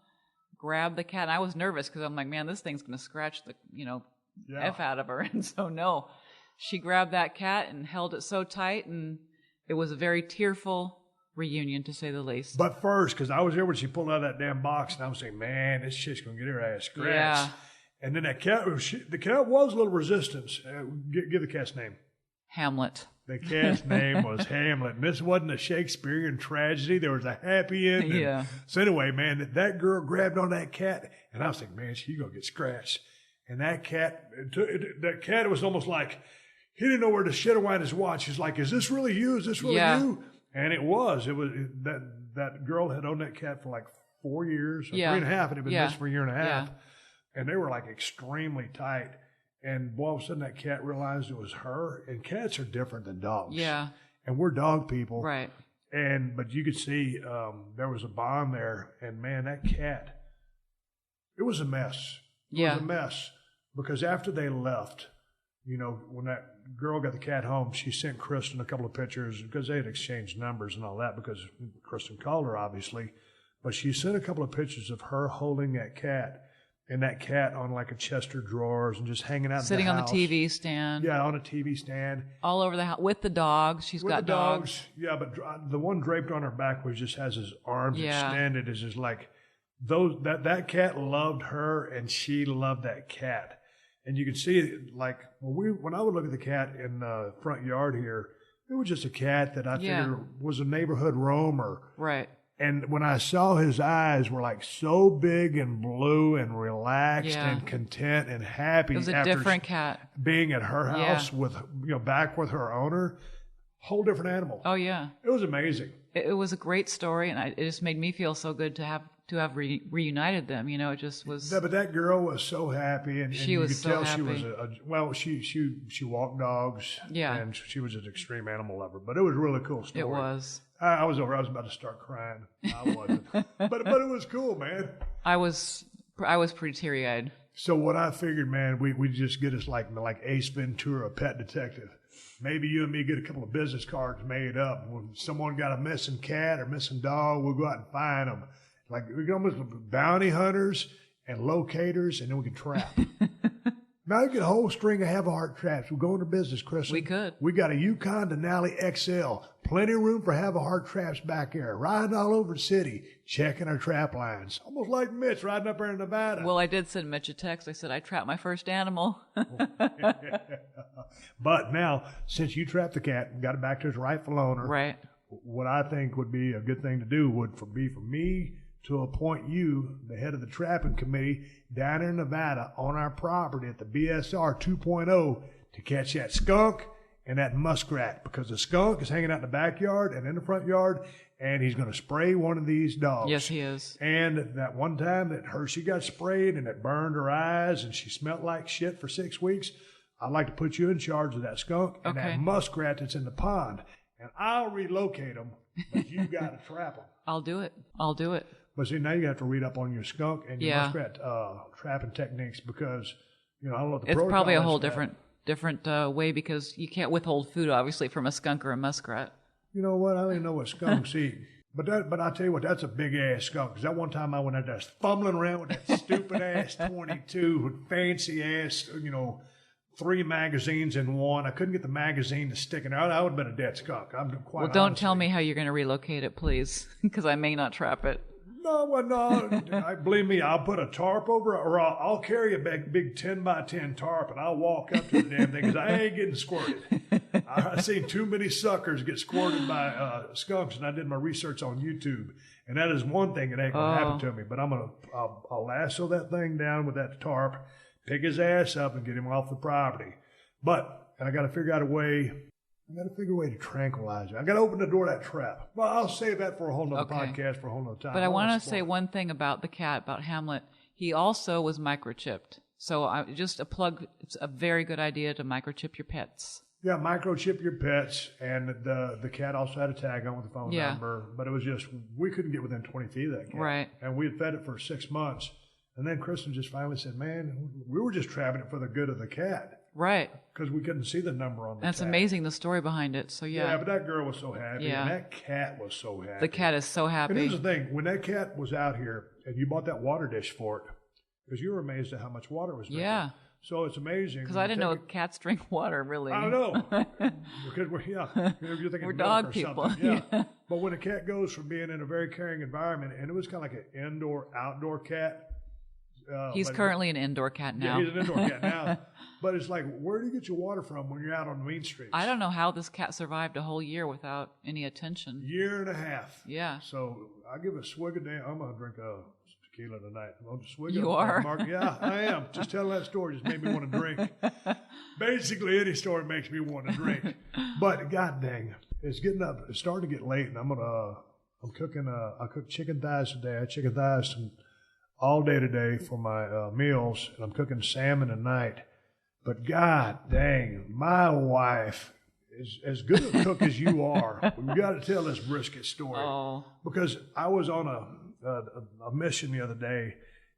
grabbed the cat. And I was nervous because I'm like, man, this thing's going to scratch the, F out of her. And so, no, she grabbed that cat and held it so tight. And it was a very tearful reunion, to say the least. But first, because I was there when she pulled out that damn box, and I was saying, man, this shit's going to get her ass scratched. Yeah. And then that cat, the cat was a little resistance. Give the cat's name. Hamlet. The cat's name was Hamlet. And this wasn't a Shakespearean tragedy. There was a happy ending. Yeah. So anyway, man, that girl grabbed on that cat, and I was like, man, she's going to get scratched. And that cat, it was almost like he didn't know where to shit or wind his watch. He's like, is this really you? Is this really you? And it was. That girl had owned that cat for like 4 years, or 3.5, and it had been missing for a year and a half. Yeah. And they were like extremely tight. And all of a sudden that cat realized it was her. And cats are different than dogs. Yeah. And we're dog people. Right. But you could see there was a bond there. And man, that cat, it was a mess. It was a mess. Because after they left, when that girl got the cat home, she sent Kristin a couple of pictures because they had exchanged numbers and all that because Kristin called her, obviously. But she sent a couple of pictures of her holding that cat, and that cat on like a chest of drawers and just hanging out sitting in the house. Sitting on the TV stand. Yeah, on a TV stand. All over the house with the dogs. She's got dogs. Yeah, but the one draped on her back where she just has his arms extended is just like that cat loved her and she loved that cat. And you can see, like, when I would look at the cat in the front yard here, it was just a cat that I figured was a neighborhood roamer. Right. And when I saw his eyes were like so big and blue and relaxed and content and happy. It was a different cat. Being at her house with, back with her owner, whole different animal. Oh, yeah. It was amazing. It was a great story, and it just made me feel so good to have reunited them. It just was. Yeah, but that girl was so happy, and she was so happy. She walked dogs. Yeah, and she was an extreme animal lover. But it was a really cool story. It was. I was about to start crying. I wasn't, but it was cool, man. I was pretty teary eyed. So what I figured, man, we just get us like Ace Ventura, Pet Detective. Maybe you and me get a couple of business cards made up. When someone got a missing cat or missing dog, we'll go out and find them. Like, we can almost be bounty hunters and locators, and then we can trap. Now you get a whole string of have-a-heart traps. We'll go into business, Chris. We could. We got a Yukon Denali XL. Plenty of room for have-a-heart traps back there. Riding all over the city, checking our trap lines. Almost like Mitch riding up there in Nevada. Well, I did send Mitch a text. I said, I trapped my first animal. But now, since you trapped the cat and got it back to its rightful owner, right? What I think would be a good thing to do would be for me to appoint you, the head of the trapping committee, down in Nevada on our property at the BSR 2.0 to catch that skunk and that muskrat, because the skunk is hanging out in the backyard and in the front yard, and he's going to spray one of these dogs. Yes, he is. And that one time that she got sprayed and it burned her eyes and she smelled like shit for 6 weeks, I'd like to put you in charge of that skunk and that muskrat that's in the pond. And I'll relocate them, but you got to trap them. I'll do it. But see, now you have to read up on your skunk and your muskrat trapping techniques because, I don't know what the protocol is. It's probably a whole different way because you can't withhold food, obviously, from a skunk or a muskrat. You know what? I don't even know what skunks eat. But I tell you what, that's a big ass skunk. Because that one time I went out there fumbling around with that stupid ass 22 with fancy ass, 3 magazines in one. I couldn't get the magazine to stick in there. I would have been a dead skunk. I'm quite Well, don't honestly. tell me how you're going to relocate it, please, because I may not trap it. No. Believe me, I'll put a tarp over it, or I'll carry a big 10 by 10 tarp, and I'll walk up to the damn thing because I ain't getting squirted. I've seen too many suckers get squirted by skunks, and I did my research on YouTube, and that is one thing that ain't gonna happen to me. But I'll lasso that thing down with that tarp, pick his ass up, and get him off the property. But I got to figure out a way. I got to figure a way to tranquilize you. I got to open the door of that trap. Well, I'll save that for a whole nother podcast for a whole nother time. But I want to say one thing about the cat, about Hamlet. He also was microchipped. So just a plug. It's a very good idea to microchip your pets. Yeah, microchip your pets, and the cat also had a tag on with the phone number. But it was just, we couldn't get within 20 feet of that cat. Right. And we had fed it for 6 months. And then Kristin just finally said, man, we were just trapping it for the good of the cat. Right. Because we couldn't see the number on the That's tag. amazing, the story behind it. So, yeah. Yeah, but that girl was so happy. Yeah. And that cat was so happy. The cat is so happy. And here's the thing. When that cat was out here and you bought that water dish for it, because you were amazed at how much water it was drinking. Yeah. So it's amazing. Because I didn't know cats drink water, really. I don't know. Because you're thinking we're milk dog or people. Something. Yeah. But when a cat goes from being in a very caring environment, and it was kind of like an indoor-outdoor cat. He's currently an indoor cat now. Yeah, he's an indoor cat now. But it's like, where do you get your water from when you're out on Main Street? I don't know how this cat survived a whole year without any attention. Year and a half. Yeah. So I give a swig a day. I'm going to drink tequila tonight. I'm going to swig You are? Yeah, I am. Just telling that story just made me want to drink. Basically, any story makes me want to drink. But god dang, it's getting up. It's starting to get late, and I'm cooking. I cook chicken thighs today. I had chicken thighs all day today for my meals, and I'm cooking salmon tonight. But god dang, my wife is as good a cook as you are. We've got to tell this brisket story. Oh. Because I was on a mission the other day,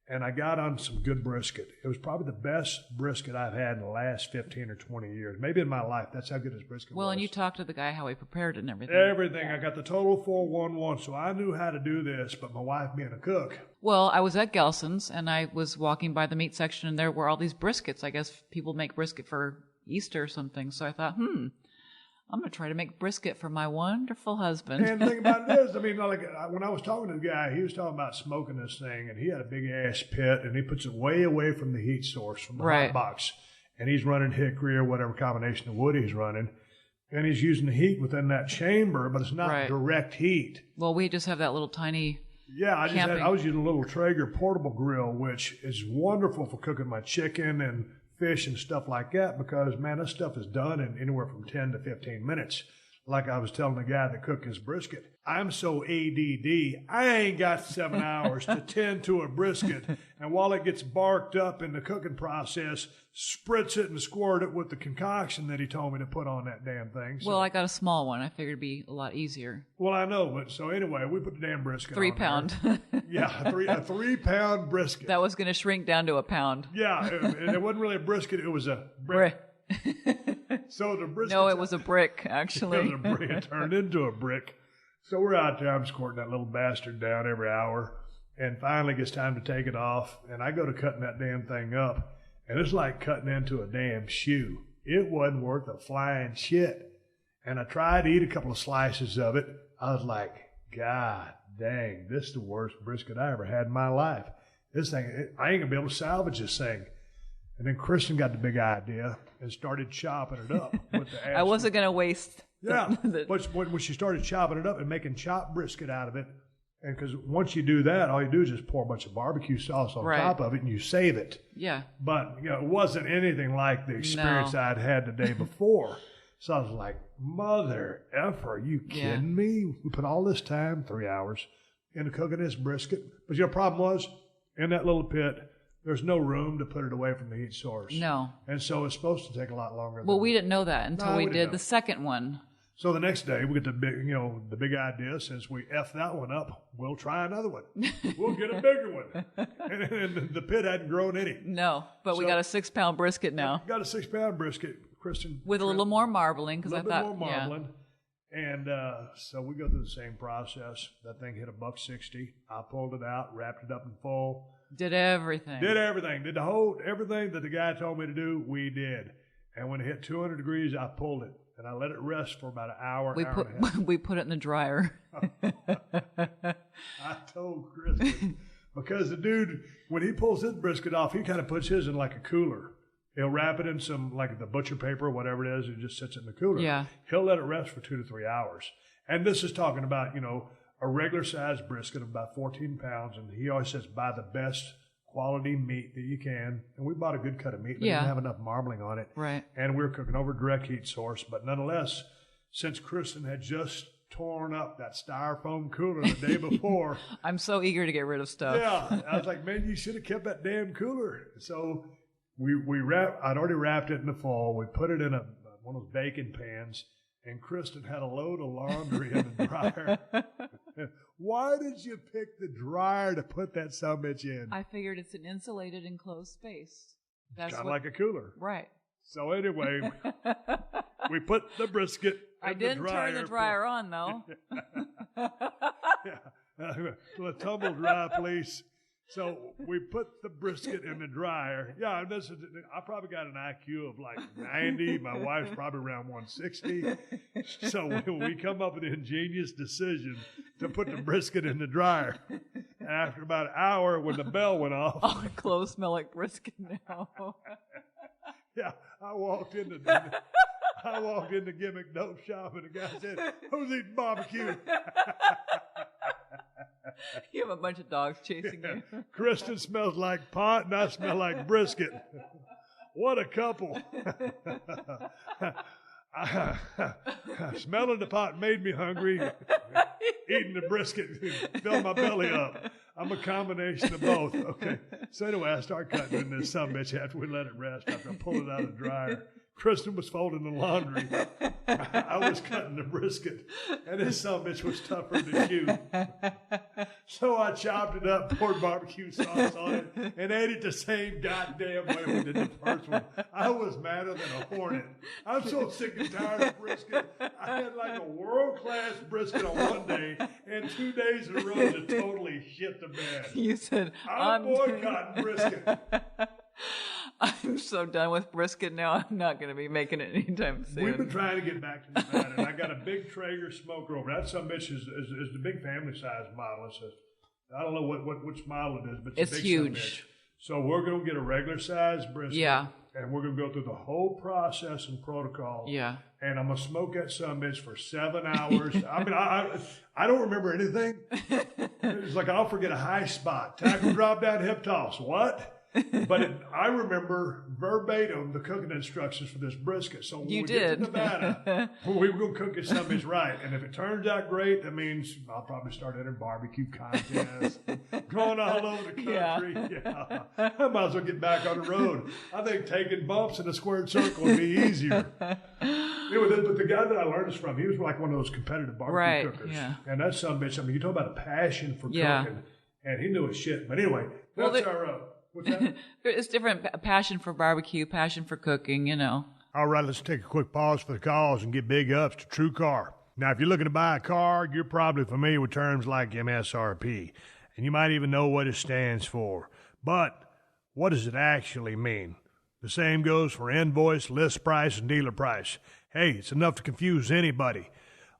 and I got on some good brisket. It was probably the best brisket I've had in the last 15 or 20 years. Maybe in my life. That's how good his brisket was. Well, and you talked to the guy how he prepared it and everything. Everything. I got the total 411, so I knew how to do this, but my wife being a cook. Well, I was at Gelson's, and I was walking by the meat section, and there were all these briskets. I guess people make brisket for Easter or something. So I thought, I'm going to try to make brisket for my wonderful husband. And the thing about it is, I mean, like when I was talking to the guy, he was talking about smoking this thing, and he had a big ass pit, and he puts it way away from the heat source, from the hot box. And he's running hickory or whatever combination of wood he's running. And he's using the heat within that chamber, but it's not direct heat. Well, we just have that little tiny... Yeah, I was using a little Traeger portable grill, which is wonderful for cooking my chicken and fish and stuff like that, because man, this stuff is done in anywhere from 10 to 15 minutes. Like I was telling the guy that cooked his brisket, I'm so ADD, I ain't got 7 hours to tend to a brisket. And while it gets barked up in the cooking process, spritz it and squirt it with the concoction that he told me to put on that damn thing. So, well, I got a small one. I figured it'd be a lot easier. Well, I know, but so anyway, we put the damn brisket 3 on pound. Yeah, a 3 pound brisket. That was going to shrink down to a pound. Yeah, it wasn't really a brisket, it was a brick. So the brisket. No, it was a brick, actually. It was a brick. It turned into a brick. So we're out there. I'm squirting that little bastard down every hour. And finally, it gets time to take it off. And I go to cutting that damn thing up. And it's like cutting into a damn shoe. It wasn't worth a flying shit. And I tried to eat a couple of slices of it. I was like, God dang, this is the worst brisket I ever had in my life. This thing, I ain't going to be able to salvage this thing. And then Kristin got the big idea and started chopping it up with the I wasn't going to waste. Yeah, but when she started chopping it up and making chopped brisket out of it, and because once you do that, all you do is just pour a bunch of barbecue sauce on top of it and you save it. Yeah. But it wasn't anything like the experience I'd had the day before. So I was like, mother effer, are you kidding me? We put all this time, 3 hours, into cooking this brisket. But the problem was, in that little pit, there's no room to put it away from the heat source. No. And so it's supposed to take a lot longer. Well, we didn't know that until we did the second one. So the next day, we get the big idea, since we F'd that one up, we'll try another one. We'll get a bigger one. And the pit hadn't grown any. No, but we got a 6 pound brisket now. Got a 6 pound brisket, Kristin. With a little more marbling, because I thought, more marbling. And so we go through the same process. That thing hit $1.60. I pulled it out, wrapped it up in foil. Did everything. Did everything that the guy told me to do, we did. And when it hit 200 degrees, I pulled it. And I let it rest for about an hour, and a half. We put it in the dryer. I told Kristen, because the dude, when he pulls his brisket off, he kind of puts his in like a cooler. He'll wrap it in some, like the butcher paper or whatever it is, and just sits it in the cooler. Yeah. He'll let it rest for 2 to 3 hours. And this is talking about, a regular sized brisket of about 14 pounds. And he always says, buy the best quality meat that you can. And we bought a good cut of meat, but didn't have enough marbling on it. Right. And we were cooking over direct heat source. But nonetheless, since Kristen had just torn up that styrofoam cooler the day before. I'm so eager to get rid of stuff. Yeah. I was like, man, you should have kept that damn cooler. So I'd already wrapped it in the foil. We put it in one of those baking pans, and Kristen had a load of laundry in the dryer. Why did you pick the dryer to put that summit in? I figured it's an insulated enclosed space. That's kind of like a cooler. Right. So anyway, we put the brisket in the dryer. I didn't turn the dryer on, though. The tumble dry, please. So we put the brisket in the dryer. Yeah, I probably got an IQ of like 90. My wife's probably around 160. So we come up with the ingenious decision to put the brisket in the dryer. And after about an hour, when the bell went off. Oh, clothes smell like brisket now. Yeah, I walked into Gimmick Dope Shop, and the guy said, "Who's eating barbecue?" You have a bunch of dogs chasing you. Kristen smells like pot, and I smell like brisket. What a couple. Smelling the pot made me hungry. Eating the brisket filled my belly up. I'm a combination of both. Okay. So anyway, I start cutting in this sumbitch after we let it rest, after I pulled it out of the dryer. Kristen was folding the laundry. I was cutting the brisket, and this sumbitch was tougher to chew. So I chopped it up, poured barbecue sauce on it, and ate it the same goddamn way we did the first one. I was madder than a hornet. I'm so sick and tired of brisket. I had like a world-class brisket on one day, and 2 days in a row to totally shit the bed. You said, I'm boycotting brisket. I'm so done with brisket now. I'm not going to be making it anytime soon. We've been trying to get back to Nevada, and I got a big Traeger smoker over. That some bitch is the big family size model. I don't know which model it is, but it's a big huge. So we're going to get a regular size brisket. Yeah. And we're going to go through the whole process and protocol. Yeah. And I'm going to smoke that son bitch for 7 hours. I mean, I don't remember anything. It's like I'll forget a high spot. Tackle, drop down, hip toss. What? But I remember verbatim the cooking instructions for this brisket. So when we get to Nevada, we're going to cook it something's right. And if it turns out great, that means I'll probably start entering barbecue contests, going all over the country. Yeah. I might as well get back on the road. I think taking bumps in a squared circle would be easier. Anyway, but the guy that I learned this from, he was like one of those competitive barbecue cookers. Yeah. And that son bitch, I mean, you talk about a passion for cooking, and he knew his shit. But anyway, that's our... What's that? It's different. Passion for barbecue, passion for cooking, you know. All right, let's take a quick pause for the calls and get big ups to True Car. Now, if you're looking to buy a car, you're probably familiar with terms like MSRP, and you might even know what it stands for. But what does it actually mean? The same goes for invoice, list price, and dealer price. Hey, it's enough to confuse anybody.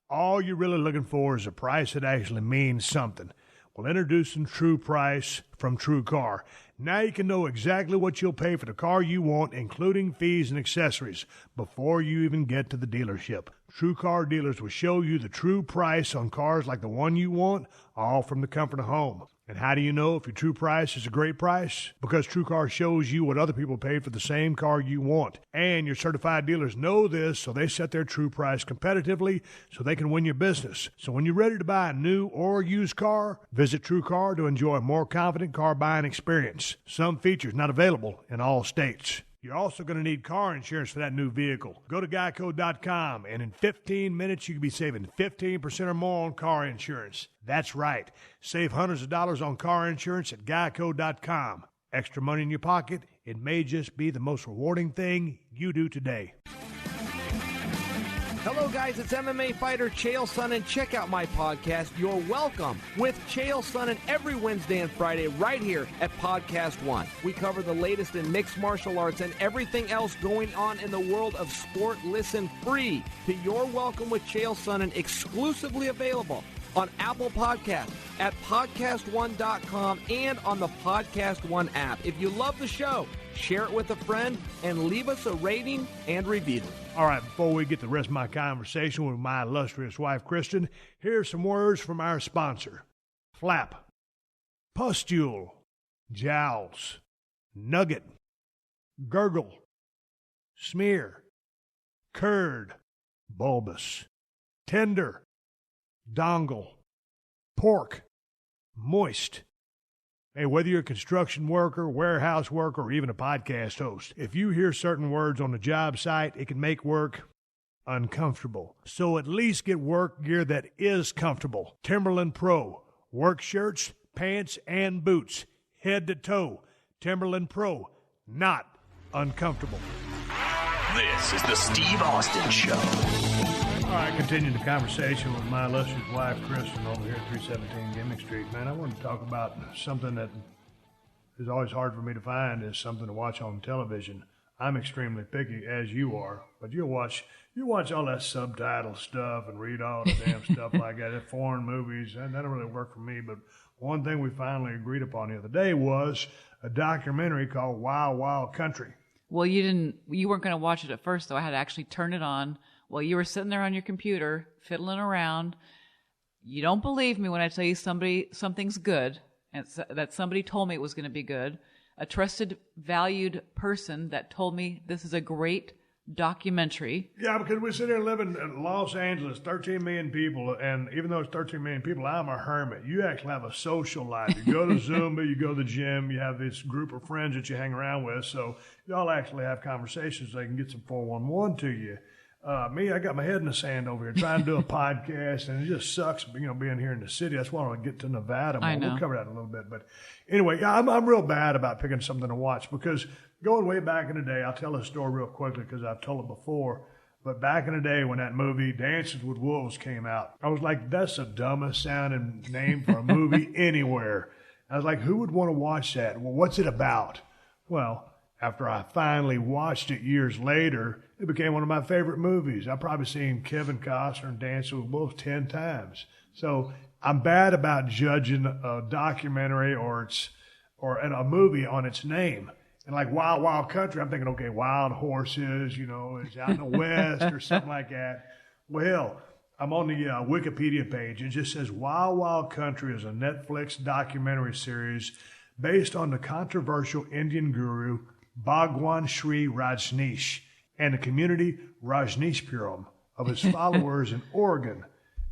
All you're really looking for is a price that actually means something. Well, introducing True Price from True Car. Now you can know exactly what you'll pay for the car you want, including fees and accessories, before you even get to the dealership. True Car dealers will show you the true price on cars like the one you want, all from the comfort of home. And how do you know if your true price is a great price? Because True Car shows you what other people paid for the same car you want. And your certified dealers know this, so they set their true price competitively so they can win your business. So when you're ready to buy a new or used car, visit True Car to enjoy a more confident car buying experience. Some features not available in all states. You're also going to need car insurance for that new vehicle. Go to geico.com, and in 15 minutes, you could be saving 15% or more on car insurance. That's right. Save hundreds of dollars on car insurance at geico.com. Extra money in your pocket, it may just be the most rewarding thing you do today. Hello, guys. It's MMA fighter Chael Sonnen. Check out my podcast, You're Welcome, with Chael Sonnen every Wednesday and Friday right here at PodcastOne. We cover the latest in mixed martial arts and everything else going on in the world of sport. Listen free to You're Welcome with Chael Sonnen, exclusively available on Apple Podcasts, at PodcastOne.com, and on the Podcast One app. If you love the show, share it with a friend, and leave us a rating and review. All right, before we get the rest of my conversation with my illustrious wife, Kristin, here's some words from our sponsor. Flap, pustule, jowls, nugget, gurgle, smear, curd, bulbous, tender, dongle, pork, moist. Hey, whether you're a construction worker, warehouse worker, or even a podcast host, if you hear certain words on the job site, it can make work uncomfortable. So at least get work gear that is comfortable. Timberland Pro, work shirts, pants, and boots, head to toe. Timberland Pro, not uncomfortable. This is the Steve Austin Show. All right, continuing the conversation with my illustrious wife, Kristin, over here at 317 Gimmick Street. Man, I want to talk about something that is always hard for me to find, is something to watch on television. I'm extremely picky, as you are, but you watch all that subtitle stuff and read all the damn stuff like that, foreign movies, and that don't really work for me. But one thing we finally agreed upon the other day was a documentary called Wild Wild Country. Well, you weren't going to watch it at first, though. I had to actually turn it on. Well, you were sitting there on your computer, fiddling around. You don't believe me when I tell you something's good, and that somebody told me it was going to be good. A trusted, valued person that told me this is a great documentary. Yeah, because we sit here and live in Los Angeles, 13 million people, and even though it's 13 million people, I'm a hermit. You actually have a social life. You go to Zumba, you go to the gym, you have this group of friends that you hang around with, so y'all actually have conversations. They can get some 411 to you. Me, I got my head in the sand over here trying to do a podcast, and it just sucks, being here in the city. That's why I want to get to Nevada more. We'll cover that in a little bit. But anyway, I'm real bad about picking something to watch because going way back in the day, I'll tell this story real quickly because I've told it before. But back in the day when that movie Dances with Wolves came out, I was like, that's the dumbest sounding name for a movie anywhere. I was like, who would want to watch that? Well, what's it about? Well, after I finally watched it years later, it became one of my favorite movies. I've probably seen Kevin Costner and Dancing with Wolves 10 times. So I'm bad about judging a documentary or a movie on its name. And like Wild Wild Country, I'm thinking, okay, wild horses, it's out in the West or something like that. Well, I'm on the Wikipedia page. It just says Wild Wild Country is a Netflix documentary series based on the controversial Indian guru Bhagwan Sri Rajneesh and the community Rajneeshpuram of his followers in Oregon.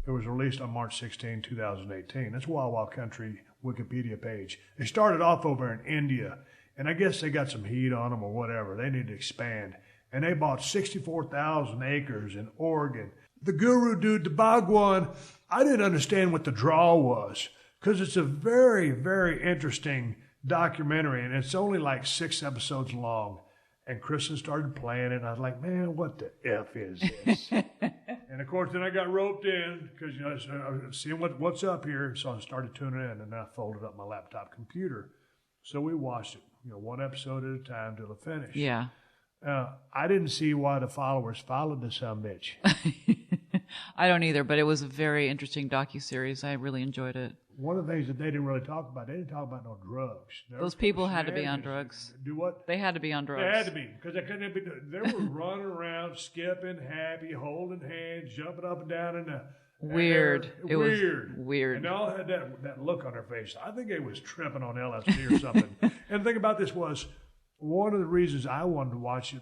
It was released on March 16, 2018. That's Wild Wild Country Wikipedia page. They started off over in India, and I guess they got some heat on them or whatever. They need to expand. And they bought 64,000 acres in Oregon. The guru dude, the Bhagwan, I didn't understand what the draw was because it's a very, very interesting documentary, and it's only like 6 episodes long. And Kristin started playing it, and I was like, man, what the F is this? And, of course, then I got roped in because, I was seeing what's up here. So I started tuning in, and then I folded up my laptop computer. So we watched it, one episode at a time till it finished. Yeah. I didn't see why the followers followed this sumbitch. I don't either, but it was a very interesting docuseries. I really enjoyed it. One of the things that they didn't really talk about, they didn't talk about no drugs. Those people had to be on drugs. Do what? They had to be on drugs. They had to be, because they couldn't be. They were running around, skipping, happy, holding hands, jumping up and down in the weird. Air. It was weird. And they all had that look on their face. I think they was tripping on LSD or something. And the thing about this was, one of the reasons I wanted to watch it,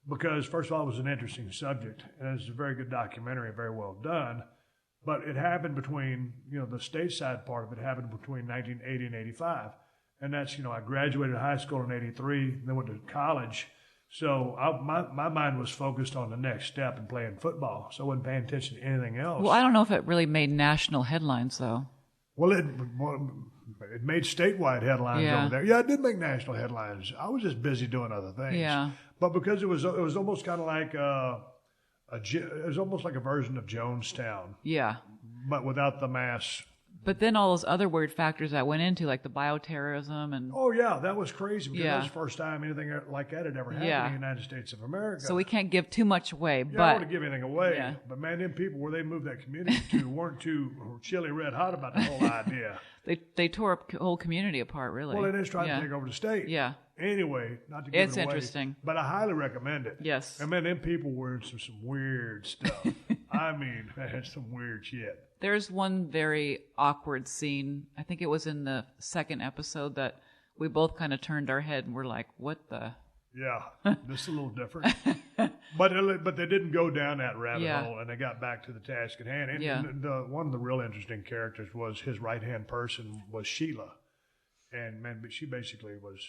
because first of all, it was an interesting subject, and it's a very good documentary, very well done. But it happened between, the stateside part of it happened between 1980 and 85. And that's, I graduated high school in 83, then went to college. So my mind was focused on the next step and playing football. So I wasn't paying attention to anything else. Well, I don't know if it really made national headlines, though. Well, it made statewide headlines over there. Yeah, it did make national headlines. I was just busy doing other things. Yeah. But because it was almost kind of like It was almost like a version of Jonestown. Yeah. But without the mass. But then all those other weird factors that went into, like the bioterrorism and... Oh, yeah, that was crazy because that was the first time anything like that had ever happened in the United States of America. So we can't give too much away, but... I don't want to give anything away, but man, them people where they moved that community to weren't too chilly red hot about the whole idea. They tore up the whole community apart, really. Well, they just tried to take over the state. Yeah. Anyway, not to give it away. It's interesting. But I highly recommend it. Yes. And man, them people were into some weird stuff. I mean, man, some weird shit. There's one very awkward scene. I think it was in the second episode that we both kind of turned our head and were like, what the... Yeah, this is a little different. But they didn't go down that rabbit hole, and they got back to the task at hand. And one of the real interesting characters was his right-hand person was Sheila. And man, she basically was...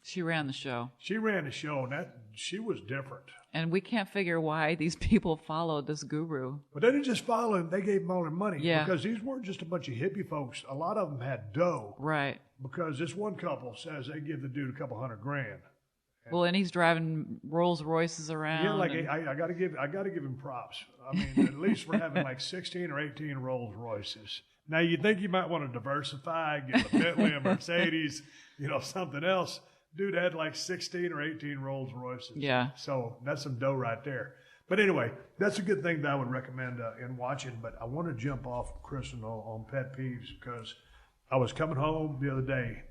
She ran the show. She ran the show, and she was different. And we can't figure why these people followed this guru. But they didn't just follow him. They gave him all their money. Yeah. Because these weren't just a bunch of hippie folks. A lot of them had dough. Right. Because this one couple says they give the dude a couple $100,000. Well, and he's driving Rolls Royces around. Yeah, like I got to give him props. I mean, at least for having like 16 or 18 Rolls Royces. Now you'd think you might want to diversify, get a Bentley, a Mercedes, something else. Dude had like 16 or 18 Rolls Royces. Yeah. So that's some dough right there. But anyway, that's a good thing that I would recommend in watching. But I want to jump off, Kristin, on pet peeves because I was coming home the other day,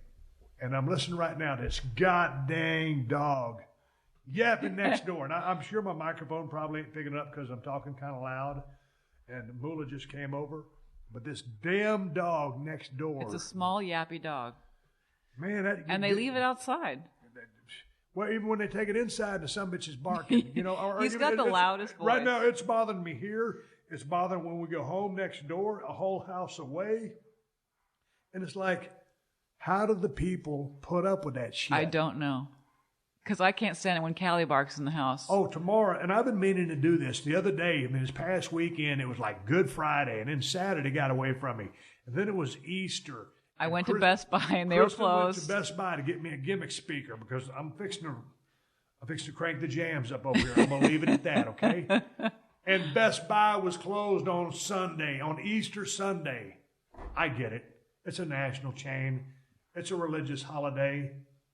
and I'm listening right now to this god-dang dog yapping next door. And I'm sure my microphone probably ain't picking it up because I'm talking kind of loud, and Moolah just came over. But this damn dog next door. It's a small yappy dog. Man, and they leave it outside. Well, even when they take it inside, the sumbitch is barking. He's got the loudest voice. Right now, it's bothering me here. It's bothering when we go home next door, a whole house away. And it's like, how do the people put up with that shit? I don't know. Because I can't stand it when Callie barks in the house. Oh, tomorrow. And I've been meaning to do this the other day. This past weekend, it was like Good Friday. And then Saturday got away from me. And then it was Easter. I went to Best Buy and they were closed. Went to Best Buy to get me a gimmick speaker because I'm fixing to crank the jams up over here. I'm gonna leave it at that, okay? And Best Buy was closed on Sunday, on Easter Sunday. I get it. It's a national chain. It's a religious holiday.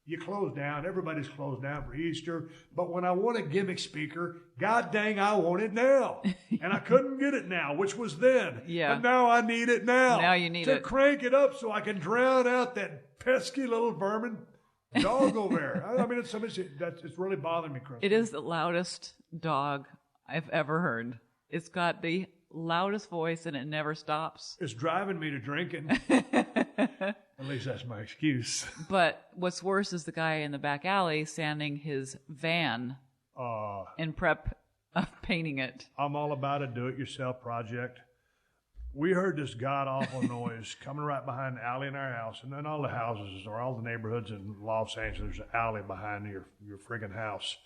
You close down. Everybody's closed down for Easter. But when I want a gimmick speaker, god dang, I want it now. And I couldn't get it now, which was then. Yeah. But now I need it now. Now you need it. To crank it up so I can drown out that pesky little vermin dog over there. I mean, it's really bothering me, Chris. It is the loudest dog I've ever heard. It's got the loudest voice and it never stops. It's driving me to drinking. At least that's my excuse. But what's worse is the guy in the back alley sanding his van in prep of painting it. I'm all about a do-it-yourself project. We heard this god-awful noise coming right behind the alley in our house, and then all the houses or all the neighborhoods in Los Angeles, there's an alley behind your friggin' house.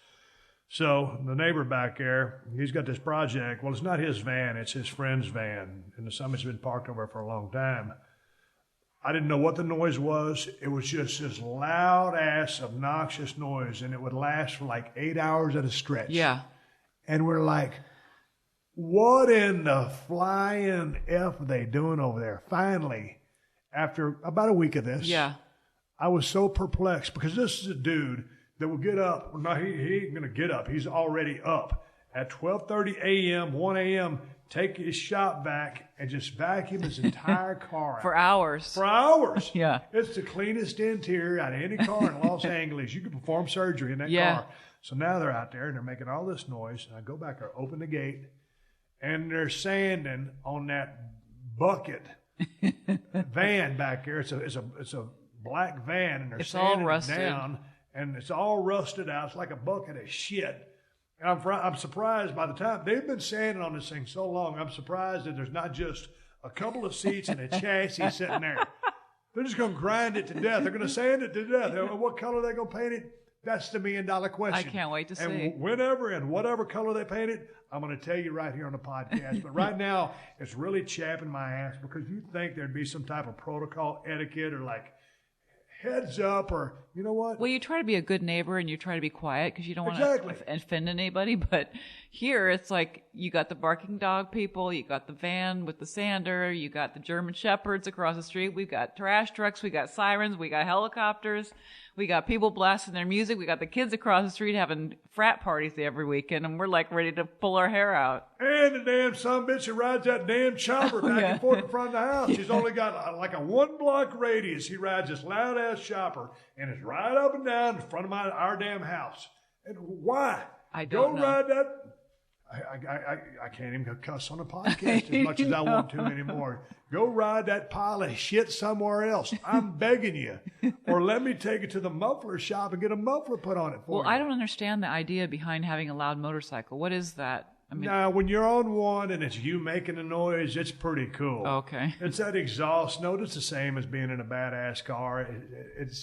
So the neighbor back there, he's got this project. Well, it's not his van, it's his friend's van, and the summit's been parked over there for a long time. I didn't know what the noise was. It was just this loud-ass, obnoxious noise, and it would last for like 8 hours at a stretch. Yeah. And we're like, what in the flying F are they doing over there? Finally, after about a week of this, I was so perplexed because this is a dude that will get up. No, he ain't going to get up. He's already up at 12:30 a.m., 1 a.m., take his shop vac and just vacuum his entire car out. For hours. For hours. Yeah. It's the cleanest interior out of any car in Los Angeles. You can perform surgery in that car. So now they're out there and they're making all this noise. And I go back there, open the gate, and they're sanding on that bucket van back there. It's a black van, and they're sanding it down, and it's all rusted out. It's like a bucket of shit. And I'm surprised by the time they've been sanding on this thing so long. I'm surprised that there's not just a couple of seats and a chassis sitting there. They're just going to grind it to death. They're going to sand it to death. What color are they going to paint it? That's the $1 million question. I can't wait to see. And whenever and whatever color they paint it, I'm going to tell you right here on the podcast. But right now, it's really chapping my ass because you'd think there'd be some type of protocol etiquette or like heads up or, You know what? Well, you try to be a good neighbor and you try to be quiet because you don't want to offend anybody. But here it's like you got the barking dog people, you got the van with the sander, you got the German shepherds across the street, we've got trash trucks, we got sirens, we got helicopters, we got people blasting their music, we got the kids across the street having frat parties every weekend, and we're like ready to pull our hair out. And the damn sumbitch who rides that damn chopper back and forth in front of the house. He's only got like a 1 block radius. He rides this loud ass chopper and it's right up and down in front of our damn house. And why? I don't know. Ride that. I can't even cuss on a podcast as much as I want to anymore. Go ride that pile of shit somewhere else. I'm begging you. Or let me take it to the muffler shop and get a muffler put on it for you. Well, I don't understand the idea behind having a loud motorcycle. What is that? I mean, now, when you're on one and it's you making a noise, it's pretty cool. Okay. It's that exhaust note. It's the same as being in a badass car.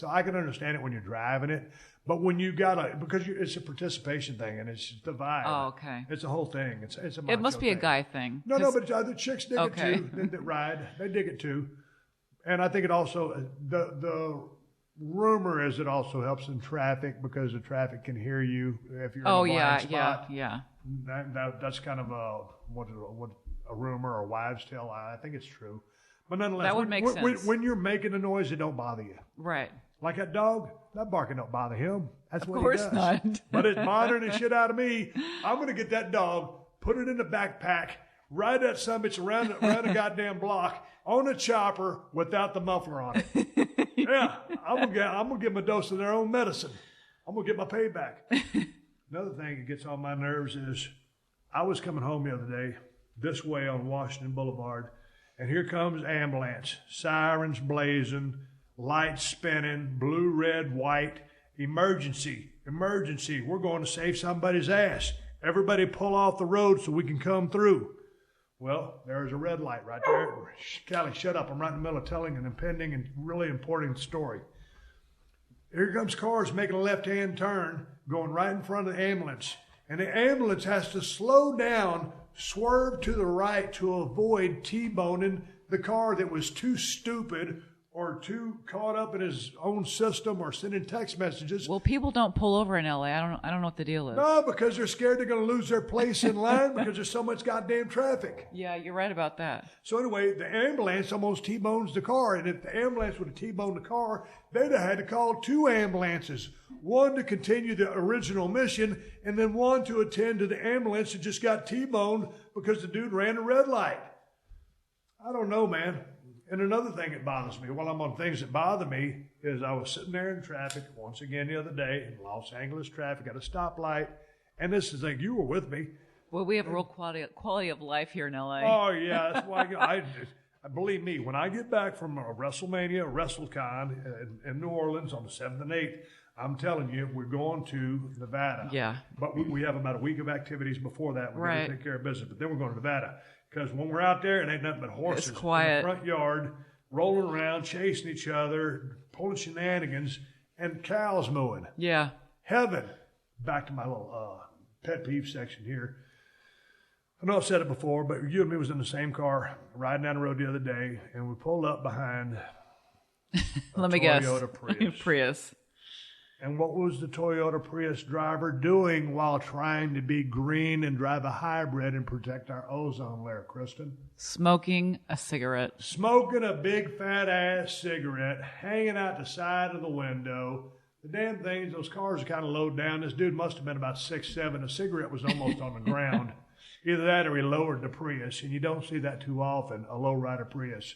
I can understand it when you're driving it. But when you because it's a participation thing and it's the vibe. Oh, okay. It's a whole thing. It must be a guy thing. No, but other chicks dig it too. That ride, they dig it too. And I think it also, the rumor is it also helps in traffic because the traffic can hear you if you're in a blind spot. Yeah. That's kind of a rumor or wives' tale. I think it's true. But nonetheless, that would make sense. When you're making a noise, it don't bother you. Right. Like that dog, that barking don't bother him. That's what he does. Of course not. But it's bothering the shit out of me. I'm going to get that dog, put it in the backpack, ride that sumbitch around the goddamn block on a chopper without the muffler on it. Yeah, I'm gonna give them a dose of their own medicine. I'm going to get my payback. Another thing that gets on my nerves is I was coming home the other day this way on Washington Boulevard, and here comes ambulance, sirens blazing, lights spinning, blue, red, white, emergency, we're going to save somebody's ass. Everybody pull off the road so we can come through. Well, there's a red light right there. Callie, shut up. I'm right in the middle of telling an impending and really important story. Here comes cars making a left-hand turn, going right in front of the ambulance. And the ambulance has to slow down, swerve to the right to avoid T-boning the car that was too stupid or too caught up in his own system or sending text messages. Well, people don't pull over in L.A. I don't know what the deal is. No, because they're scared they're going to lose their place in line because there's so much goddamn traffic. Yeah, you're right about that. So anyway, the ambulance almost T-bones the car. And if the ambulance would have T-boned the car, they'd have had to call 2 ambulances. One to continue the original mission and then one to attend to the ambulance that just got T-boned because the dude ran a red light. I don't know, man. And another thing that bothers me, while I'm on things that bother me, is I was sitting there in traffic once again the other day in Los Angeles traffic at a stoplight, and this is like, you were with me. Well, we have a real quality of life here in L.A. Oh, yeah, that's why I believe me, when I get back from WrestleMania, WrestleCon in New Orleans on the 7th and 8th, I'm telling you, we're going to Nevada. Yeah. But we have about a week of activities before that. We're going to take care of business, but then we're going to Nevada. Because when we're out there, it ain't nothing but horses in the front yard, rolling around, chasing each other, pulling shenanigans, and cows mooing. Yeah. Heaven. Back to my little pet peeve section here. I know I've said it before, but you and me was in the same car riding down the road the other day, and we pulled up behind Let me guess. Toyota Prius. Prius. And what was the Toyota Prius driver doing while trying to be green and drive a hybrid and protect our ozone layer, Kristin? Smoking a cigarette. Smoking a big fat ass cigarette, hanging out the side of the window. The damn things, those cars are kind of low down. This dude must have been about 6'7". The cigarette was almost on the ground. Either that or he lowered the Prius, and you don't see that too often, a low-rider Prius.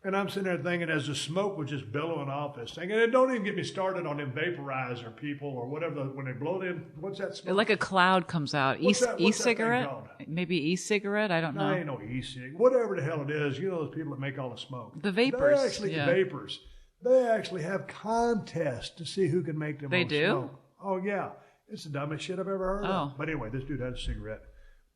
And I'm sitting there thinking as the smoke was just billowing off this thing. And it don't even get me started on them vaporizer people or whatever. When they blow them, what's that smoke? Like a cloud comes out. E-cigarette? Maybe e-cigarette? I don't know. No, ain't no e-cig. Whatever the hell it is, you know those people that make all the smoke. The vapors. They actually, the vapors. They actually have contests to see who can make them They do? smoke. Oh, yeah. It's the dumbest shit I've ever heard of. But anyway, this dude had a cigarette.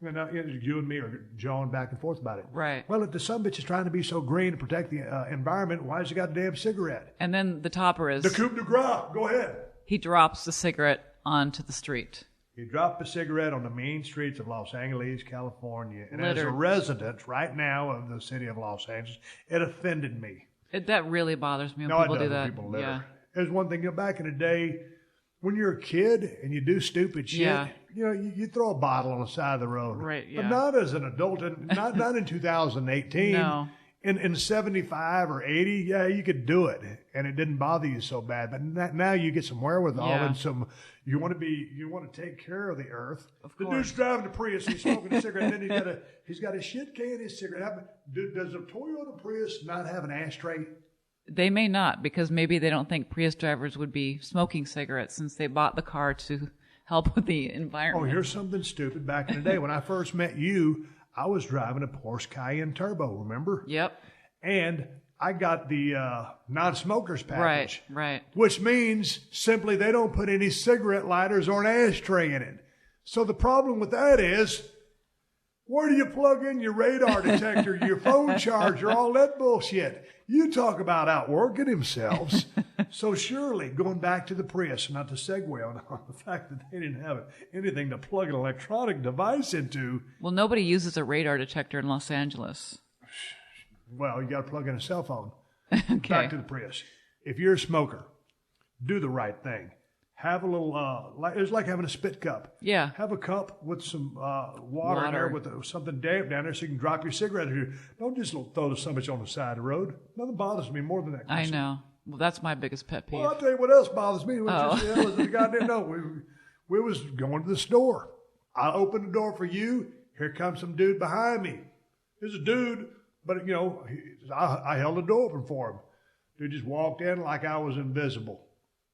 And you and me are jawing back and forth about it. Right. Well, if the sumbitch is trying to be so green to protect the environment, why has he got a damn cigarette? And then the topper is... The coup de grace. Go ahead. He drops the cigarette onto the street. He dropped the cigarette on the mean streets of Los Angeles, California. And as a resident right now of the city of Los Angeles, it offended me. That really bothers me when people do that. People litter. Yeah. There's one thing, back in the day, when you're a kid and you do stupid shit, you throw a bottle on the side of the road. Right, yeah. But not as an adult, not in 2018. No. In 75 or 80, you could do it, and it didn't bother you so bad. But now you get some wherewithal and some. You want to take care of the earth. Of the course. dude's driving a Prius, he's smoking a cigarette, and then he's got a shit can, his cigarette. Does a Toyota Prius not have an ashtray? They may not, because maybe they don't think Prius drivers would be smoking cigarettes since they bought the car to help with the environment. Oh, here's something stupid. Back in the day when I first met you, I was driving a Porsche Cayenne Turbo, remember? Yep. And I got the non-smokers package. Right. Which means simply they don't put any cigarette lighters or an ashtray in it. So the problem with that is, where do you plug in your radar detector, your phone charger, all that bullshit? You talk about outworking themselves. So surely, going back to the Prius, not to segue on the fact that they didn't have anything to plug an electronic device into. Well, nobody uses a radar detector in Los Angeles. Well, you got to plug in a cell phone. Okay. Back to the Prius. If you're a smoker, do the right thing. Have a little, it's like having a spit cup. Yeah. Have a cup with some water in there with something damp down there so you can drop your cigarette in here. Don't just throw so much on the side of the road. Nothing bothers me more than that. I know. Well, that's my biggest pet peeve. Well, I'll tell you what else bothers me. We was going to the store. I opened the door for you. Here comes some dude behind me. There's a dude, but, I held the door open for him. Dude just walked in like I was invisible.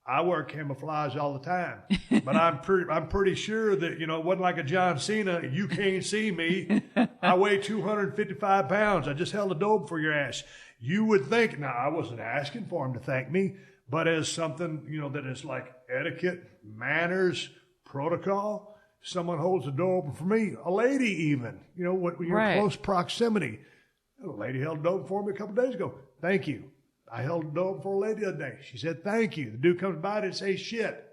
I wear camouflage all the time, but I'm pretty sure that, it wasn't like a John Cena. You can't see me. I weigh 255 pounds. I just held the door for your ass. You would think, now I wasn't asking for him to thank me, but as something, that is like etiquette, manners, protocol, someone holds the door open for me, a lady even, when you're in close proximity. A lady held the door open for me a couple of days ago. Thank you. I held the door open for a lady the other day. She said, thank you. The dude comes by and say shit.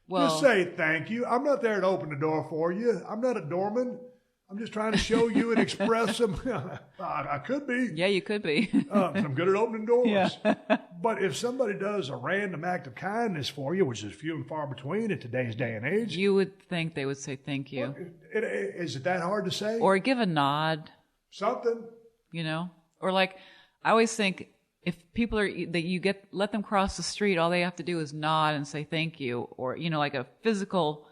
Well, just say thank you. I'm not there to open the door for you. I'm not a doorman. I'm just trying to show you and express some. I could be. Yeah, you could be. I'm good at opening doors. Yeah. But if somebody does a random act of kindness for you, which is few and far between in today's day and age. You would think they would say thank you. Is it that hard to say? Or give a nod. Something. Or like, I always think, if people let them cross the street, all they have to do is nod and say thank you, or, like a physical,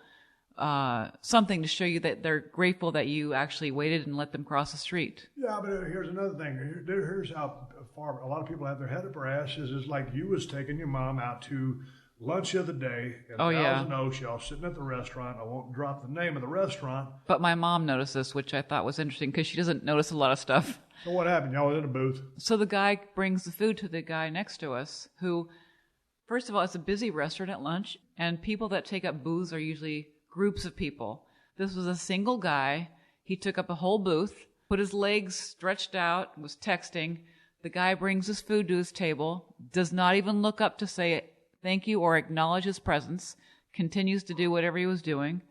something to show you that they're grateful that you actually waited and let them cross the street. Yeah, but here's another thing. Here's how far a lot of people have their head up their asses. Is like you was taking your mom out to lunch of the day at Thousand Oaks. Y'all sitting at the restaurant. I won't drop the name of the restaurant. But my mom noticed this, which I thought was interesting because she doesn't notice a lot of stuff. So what happened? Y'all was in a booth. So the guy brings the food to the guy next to us who, first of all, it's a busy restaurant at lunch, and people that take up booths are usually groups of people. This was a single guy. He took up a whole booth, put his legs stretched out, was texting. The guy brings his food to his table, does not even look up to say thank you or acknowledge his presence, continues to do whatever he was doing.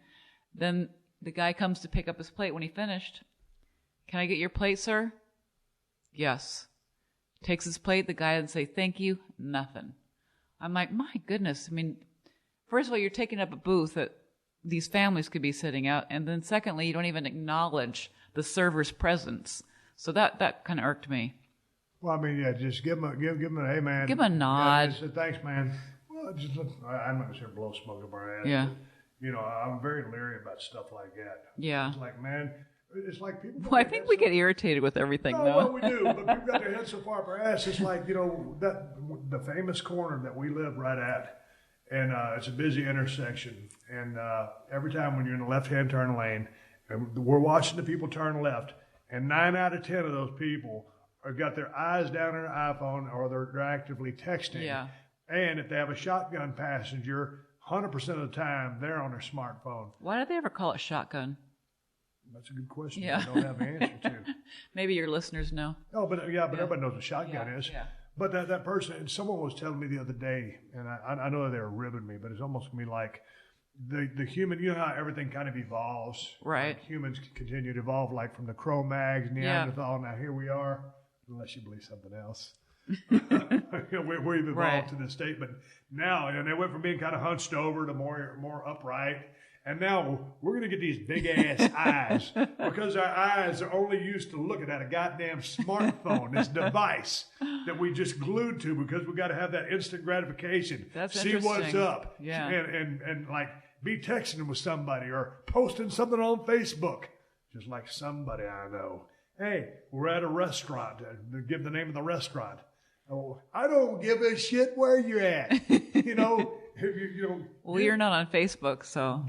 Then the guy comes to pick up his plate when he finished. Can I get your plate, sir? Yes. Takes his plate, the guy doesn't say thank you, nothing. I'm like, my goodness. I mean, first of all, you're taking up a booth that these families could be sitting out, and then secondly, you don't even acknowledge the server's presence. So that kind of irked me. Well, I mean, just give him a hey, man. Give him a nod. Just say, thanks, man. Well, I'm not going to blow smoke up our ass. Yeah. But, I'm very leery about stuff like that. Yeah. It's like, man, it's like people. Well, I think we get irritated with everything, though. Well, we do, but people got their heads so far up our ass. It's like, that the famous corner that we live right at, and it's a busy intersection. And every time when you're in the left-hand turn lane, and we're watching the people turn left, and 9 out of 10 of those people have got their eyes down on their iPhone or they're actively texting. Yeah. And if they have a shotgun passenger, 100% of the time they're on their smartphone. Why do they ever call it shotgun? That's a good question. Yeah. I don't have an answer to. Maybe your listeners know. Oh, but everybody knows what a shotgun is. Yeah. But that person, and someone was telling me the other day, and I know they were ribbing me, but it's almost going to be like the human, how everything kind of evolves. Right. Like humans continue to evolve, like from the Cro-Mags, Neanderthal, now here we are, unless you believe something else. We've evolved to this state, but now, and they went from being kind of hunched over to more upright. And now we're going to get these big ass eyes because our eyes are only used to looking at a goddamn smartphone, this device that we just glued to because we got to have that instant gratification. That's see interesting. what's up. Yeah. And like be texting with somebody or posting something on Facebook, just like somebody I know. Hey, we're at a restaurant. Give the name of the restaurant. Oh, I don't give a shit where you're at. Well, you're not on Facebook, so.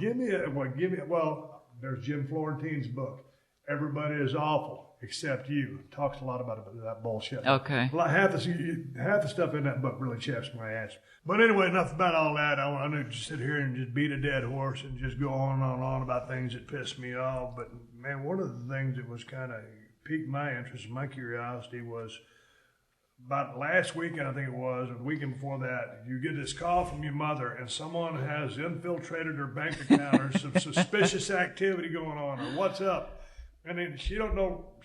Well, there's Jim Florentine's book. Everybody is awful except you. Talks a lot about that bullshit. Okay. Half the stuff in that book really chaps my ass. But anyway, enough about all that. I need to sit here and just beat a dead horse and just go on and on about things that piss me off. But man, one of the things that was kind of piqued my interest and my curiosity was about last weekend, I think it was, or the weekend before that, you get this call from your mother and someone has infiltrated her bank account or some suspicious activity going on or what's up. And then she don't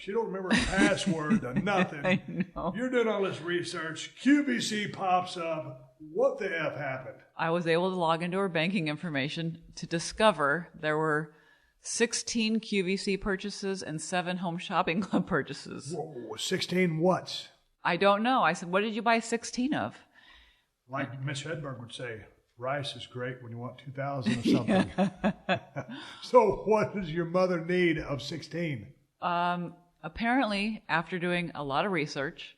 remember her password or nothing. I know. You're doing all this research. QVC pops up. What the F happened? I was able to log into her banking information to discover there were 16 QVC purchases and 7 Home Shopping Club purchases. Whoa, 16 what? I don't know. I said, what did you buy 16 of? Like Miss Hedberg would say, rice is great when you want 2,000 or something. So what does your mother need of 16? Apparently, after doing a lot of research,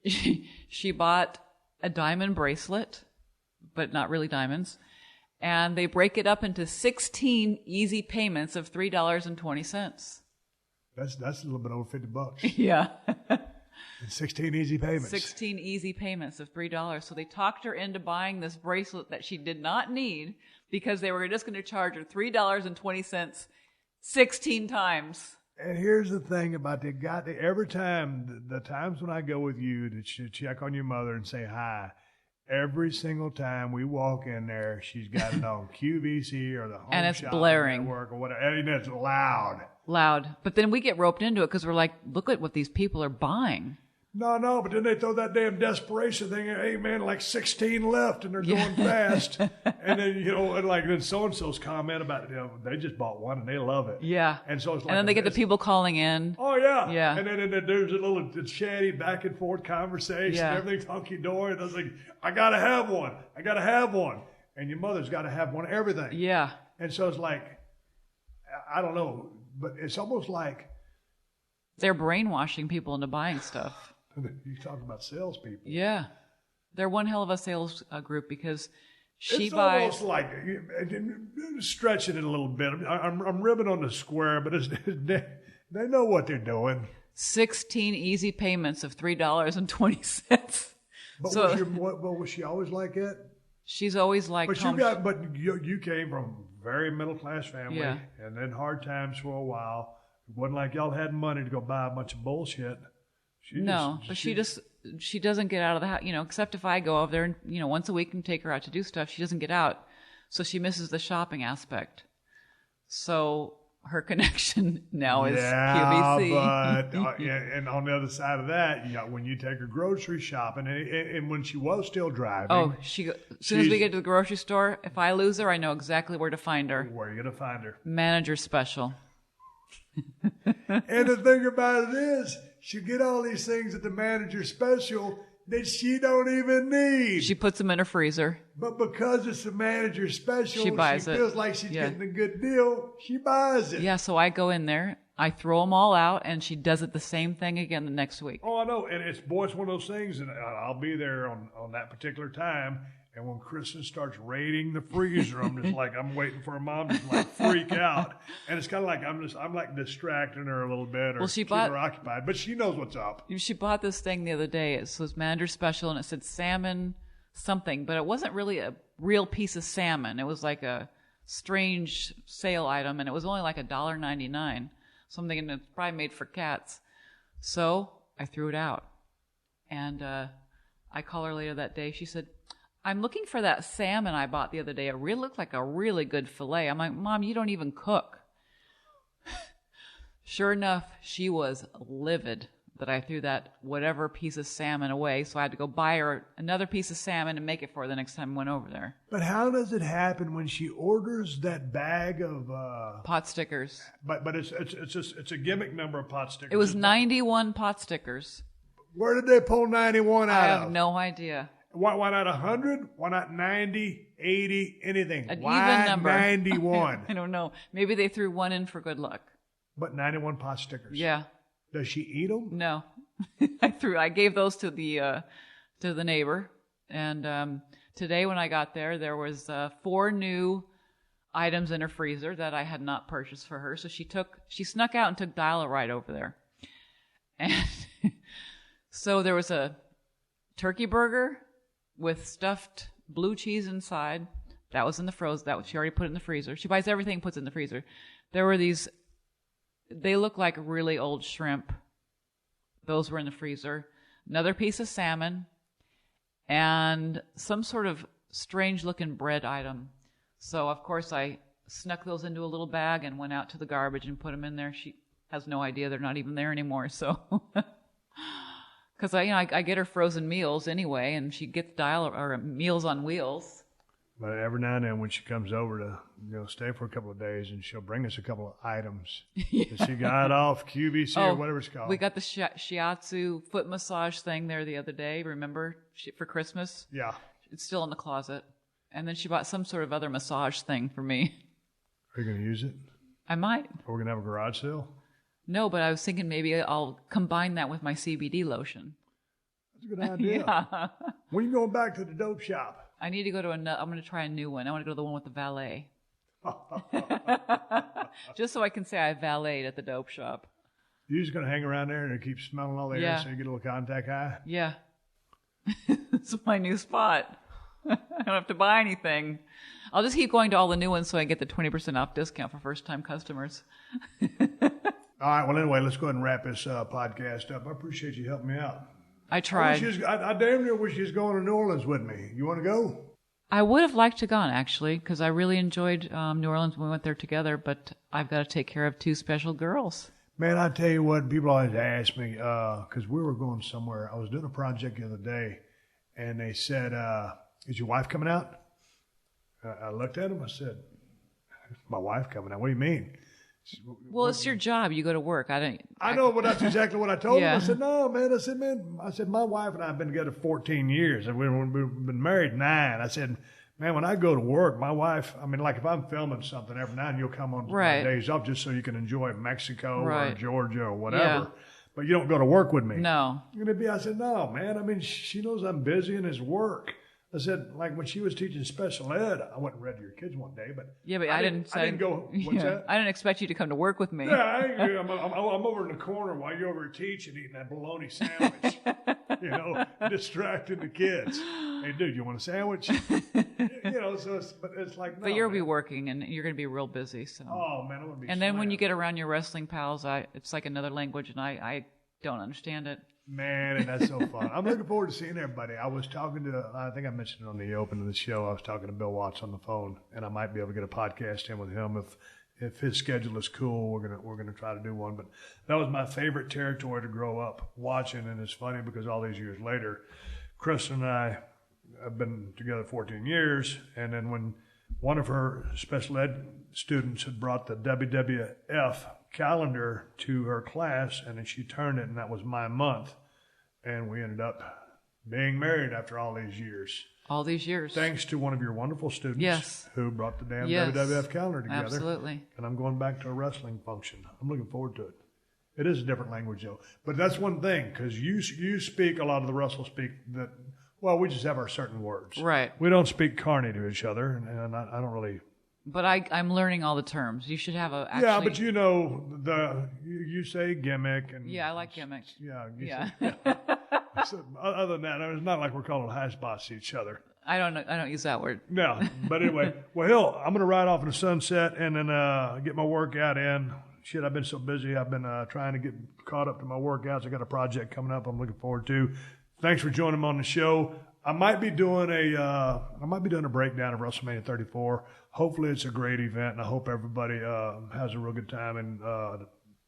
she bought a diamond bracelet, but not really diamonds. And they break it up into 16 easy payments of $3.20. That's a little bit over $50. Yeah. And 16 easy payments. 16 easy payments of $3. So they talked her into buying this bracelet that she did not need because they were just going to charge her $3.20 16 times. And here's the thing about every time, the times when I go with you to check on your mother and say hi, every single time we walk in there, she's got it on QVC or the Home and it's Shopping blaring. Network or whatever. And it's loud. But then we get roped into it because we're like, look at what these people are buying. No, but then they throw that damn desperation thing. Hey, man, like 16 left, and they're going fast. And then, then so-and-so's comment about, they just bought one, and they love it. Yeah. And so it's like, and then they get the people calling in. Oh, yeah. Yeah. And then there's a little chatty back and forth conversation. Yeah. Everything's hunky-dory. And I was like, I got to have one. I got to have one. And your mother's got to have one of everything. Yeah. And so it's like, I don't know, but it's almost like they're brainwashing people into buying stuff. You talk about salespeople. Yeah. They're one hell of a sales group because she It's buys. almost like, stretching it a little bit. I'm ribbing on the square, but they know what they're doing. 16 easy payments of $3.20. But was she always like that? She's always like. But you came from a very middle class family, yeah. And then hard times for a while. It wasn't like y'all had money to go buy a bunch of bullshit. She doesn't get out of the house, except if I go over there and, once a week and take her out to do stuff. She doesn't get out. So she misses the shopping aspect. So her connection now is QVC. But, and on the other side of that, when you take her grocery shopping, and when she was still driving. Oh, as soon as we get to the grocery store, if I lose her, I know exactly where to find her. Where are you going to find her? Manager special. And the thing about it is, she get all these things at the manager special that she don't even need. She puts them in her freezer. But because it's a manager special, she feels like she's getting a good deal. She buys it. Yeah, so I go in there, I throw them all out, and she does it the same thing again the next week. Oh, I know. And it's one of those things, and I'll be there on that particular time. And when Kristin starts raiding the freezer, I'm just like, I'm waiting for her mom to freak out. And it's kind of like I'm like distracting her a little bit or keeping her occupied. But she knows what's up. She bought this thing the other day. It was manager special, and it said salmon something, but it wasn't really a real piece of salmon. It was like a strange sale item, and it was only like $1.99. So I'm thinking it's probably made for cats. So I threw it out. And I called her later that day. She said, I'm looking for that salmon I bought the other day. It really looked like a really good fillet. I'm like, Mom, you don't even cook. Sure enough, she was livid, that I threw that whatever piece of salmon away. So I had to go buy her another piece of salmon and make it for her the next time I went over there. But how does it happen when she orders that bag of pot stickers? But it's a gimmick number of pot stickers. It was 91 pot stickers. Where did they pull 91 out of? I have no idea. Why not 100? Why not 90, 80, anything? An Why even number. 91? I don't know. Maybe they threw one in for good luck. But 91 pot stickers. Yeah. Does she eat them? No. I gave those to the neighbor. And today when I got there, there was 4 new items in her freezer that I had not purchased for her. So she snuck out and took Dial-A-Ride over there. And so there was a turkey burger with stuffed blue cheese inside. That was in the frozen. She already put it in the freezer. She buys everything and puts it in the freezer. There were these, they look like really old shrimp. Those were in the freezer. Another piece of salmon and some sort of strange looking bread item. So of course I snuck those into a little bag and went out to the garbage and put them in there. She has no idea they're not even there anymore. So, because I get her frozen meals anyway, and she gets Meals on Wheels. But every now and then when she comes over to stay for a couple of days, and she'll bring us a couple of items that she got off QVC or whatever it's called. We got the shiatsu foot massage thing there the other day. Remember, for Christmas? Yeah. It's still in the closet. And then she bought some sort of other massage thing for me. Are you going to use it? I might. Are we going to have a garage sale? No, but I was thinking maybe I'll combine that with my CBD lotion. That's a good idea. Yeah. When are you going back to the dope shop? I need to go to I'm going to try a new one. I want to go to the one with the valet. Just so I can say I valeted at the dope shop. You're just going to hang around there and keep smelling all the air so you get a little contact high? Yeah. It's my new spot. I don't have to buy anything. I'll just keep going to all the new ones so I get the 20% off discount for first-time customers. All right. Well, anyway, let's go ahead and wrap this podcast up. I appreciate you helping me out. I tried. I damn near wish you was going to New Orleans with me. You want to go? I would have liked to gone, actually, because I really enjoyed New Orleans when we went there together, but I've got to take care of 2 special girls. Man, I tell you what, people always ask me, because we were going somewhere. I was doing a project the other day, and they said, is your wife coming out? I looked at them. I said, my wife coming out? What do you mean? Well, it's your job. You go to work. I know, but that's exactly what I told him. I said, no, man. I said, my wife and I have been together 14 years, and we've been married 9. I said, man, when I go to work, my wife, like if I'm filming something every now and you'll come on my days off just so you can enjoy Mexico or Georgia or whatever. Yeah. But you don't go to work with me. No. I said, no, man. She knows I'm busy and it's work. I said, like when she was teaching special ed, I went and read to your kids one day, but I didn't go. What's that? I didn't expect you to come to work with me. Yeah, I'm over in the corner while you're over teaching, eating that bologna sandwich, distracting the kids. Hey, dude, you want a sandwich? But it's like, no. But you'll be working, and you're going to be real busy. So. Oh man, I'm going to be. And then when you get around your wrestling pals, it's like another language, and I don't understand it. Man, and that's so fun. I'm looking forward to seeing everybody. I was talking to, I think I mentioned it on the open of the show, I was talking to Bill Watts on the phone, and I might be able to get a podcast in with him if his schedule is cool. We're gonna try to do one. But that was my favorite territory to grow up watching, and it's funny because all these years later, Kristin and I have been together 14 years, and then when one of her special ed students had brought the WWF calendar to her class, and then she turned it, and that was my month, and we ended up being married after all these years. All these years. Thanks to one of your wonderful students who brought the damn WWF calendar together. Absolutely. And I'm going back to a wrestling function. I'm looking forward to it. It is a different language, though. But that's one thing, because you speak a lot of the wrestle speak that, well, we just have our certain words. Right. We don't speak carny to each other, and I don't really... But I'm learning all the terms. You should have a... Actually, yeah, but you say gimmick. And yeah, I like gimmicks. Yeah. So, other than that, it's not like we're calling high spots to each other. I don't use that word. No, but anyway. Well, I'm going to ride off in the sunset and then get my workout in. Shit, I've been so busy. I've been trying to get caught up to my workouts. I got a project coming up I'm looking forward to. Thanks for joining me on the show. I might be doing a breakdown of WrestleMania 34. Hopefully it's a great event, and I hope everybody has a real good time and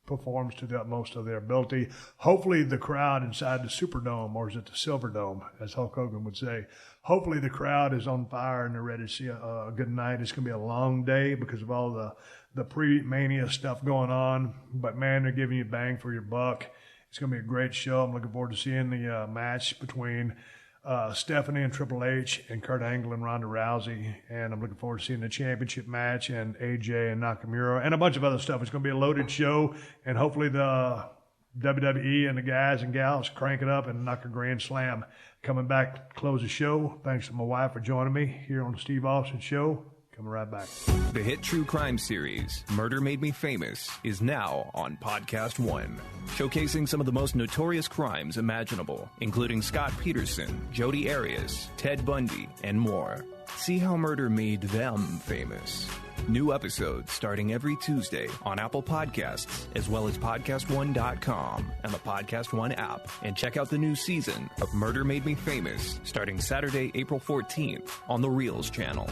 performs to the utmost of their ability. Hopefully the crowd inside the Superdome, or is it the Silverdome, as Hulk Hogan would say, hopefully the crowd is on fire and they're ready to see a good night. It's going to be a long day because of all the pre-Mania stuff going on. But, man, they're giving you bang for your buck. It's going to be a great show. I'm looking forward to seeing the match between Stephanie and Triple H and Kurt Angle and Ronda Rousey. And I'm looking forward to seeing the championship match and AJ and Nakamura and a bunch of other stuff. It's going to be a loaded show. And hopefully the WWE and the guys and gals crank it up and knock a grand slam. Coming back to close the show. Thanks to my wife for joining me here on the Steve Austin Show. Coming right back. The hit true crime series, Murder Made Me Famous, is now on PodcastOne, showcasing some of the most notorious crimes imaginable, including Scott Peterson, Jodi Arias, Ted Bundy, and more. See how murder made them famous. New episodes starting every Tuesday on Apple Podcasts, as well as PodcastOne.com and the PodcastOne app. And check out the new season of Murder Made Me Famous starting Saturday, April 14th on the Reels channel.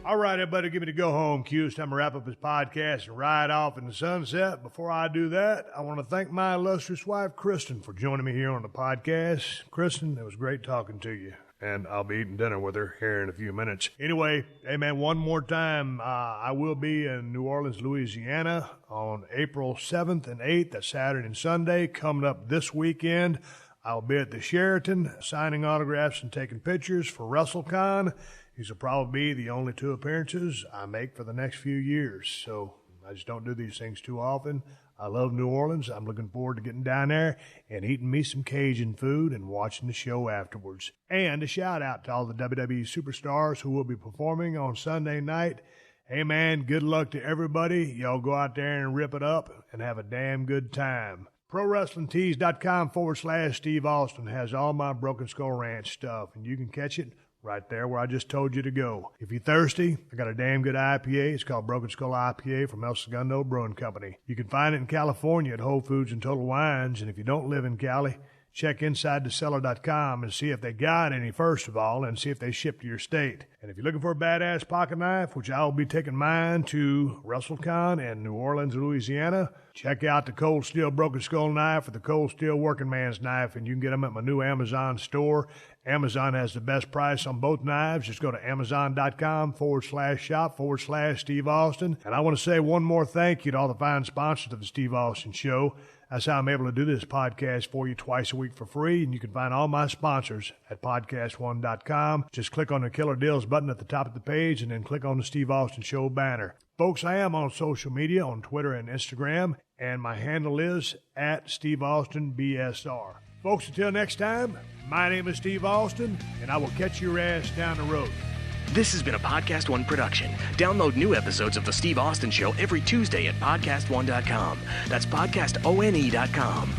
All right, everybody, give me the go-home cue. It's time to wrap up this podcast and ride off in the sunset. Before I do that, I want to thank my illustrious wife, Kristin, for joining me here on the podcast. Kristin, it was great talking to you, and I'll be eating dinner with her here in a few minutes. Anyway, hey, man, one more time, I will be in New Orleans, Louisiana on April 7th and 8th. That's Saturday and Sunday. Coming up this weekend, I'll be at the Sheraton signing autographs and taking pictures for WrestleCon. These will probably be the only 2 appearances I make for the next few years. So I just don't do these things too often. I love New Orleans. I'm looking forward to getting down there and eating me some Cajun food and watching the show afterwards. And a shout out to all the WWE superstars who will be performing on Sunday night. Hey, man, good luck to everybody. Y'all go out there and rip it up and have a damn good time. ProWrestlingTees.com/Steve Austin has all my Broken Skull Ranch stuff, and you can catch it right there where I just told you to go. If you're thirsty, I got a damn good IPA. It's called Broken Skull IPA from El Segundo Brewing Company. You can find it in California at Whole Foods and Total Wines. And if you don't live in Cali, check InsideTheCellar.com and see if they got any, first of all, and see if they ship to your state. And if you're looking for a badass pocket knife, which I will be taking mine to WrestleCon in New Orleans, Louisiana, check out the Cold Steel Broken Skull knife or the Cold Steel Working Man's knife, and you can get them at my new Amazon store. Amazon has the best price on both knives. Just go to Amazon.com/shop/Steve Austin. And I want to say one more thank you to all the fine sponsors of the Steve Austin Show. That's how I'm able to do this podcast for you twice a week for free. And you can find all my sponsors at PodcastOne.com. Just click on the Killer Deals button at the top of the page and then click on the Steve Austin Show banner. Folks, I am on social media, on Twitter and Instagram, and my handle is at Steve Austin BSR. Folks, until next time, my name is Steve Austin, and I will catch your ass down the road. This has been a Podcast One production. Download new episodes of The Steve Austin Show every Tuesday at PodcastOne.com. That's PodcastOne.com.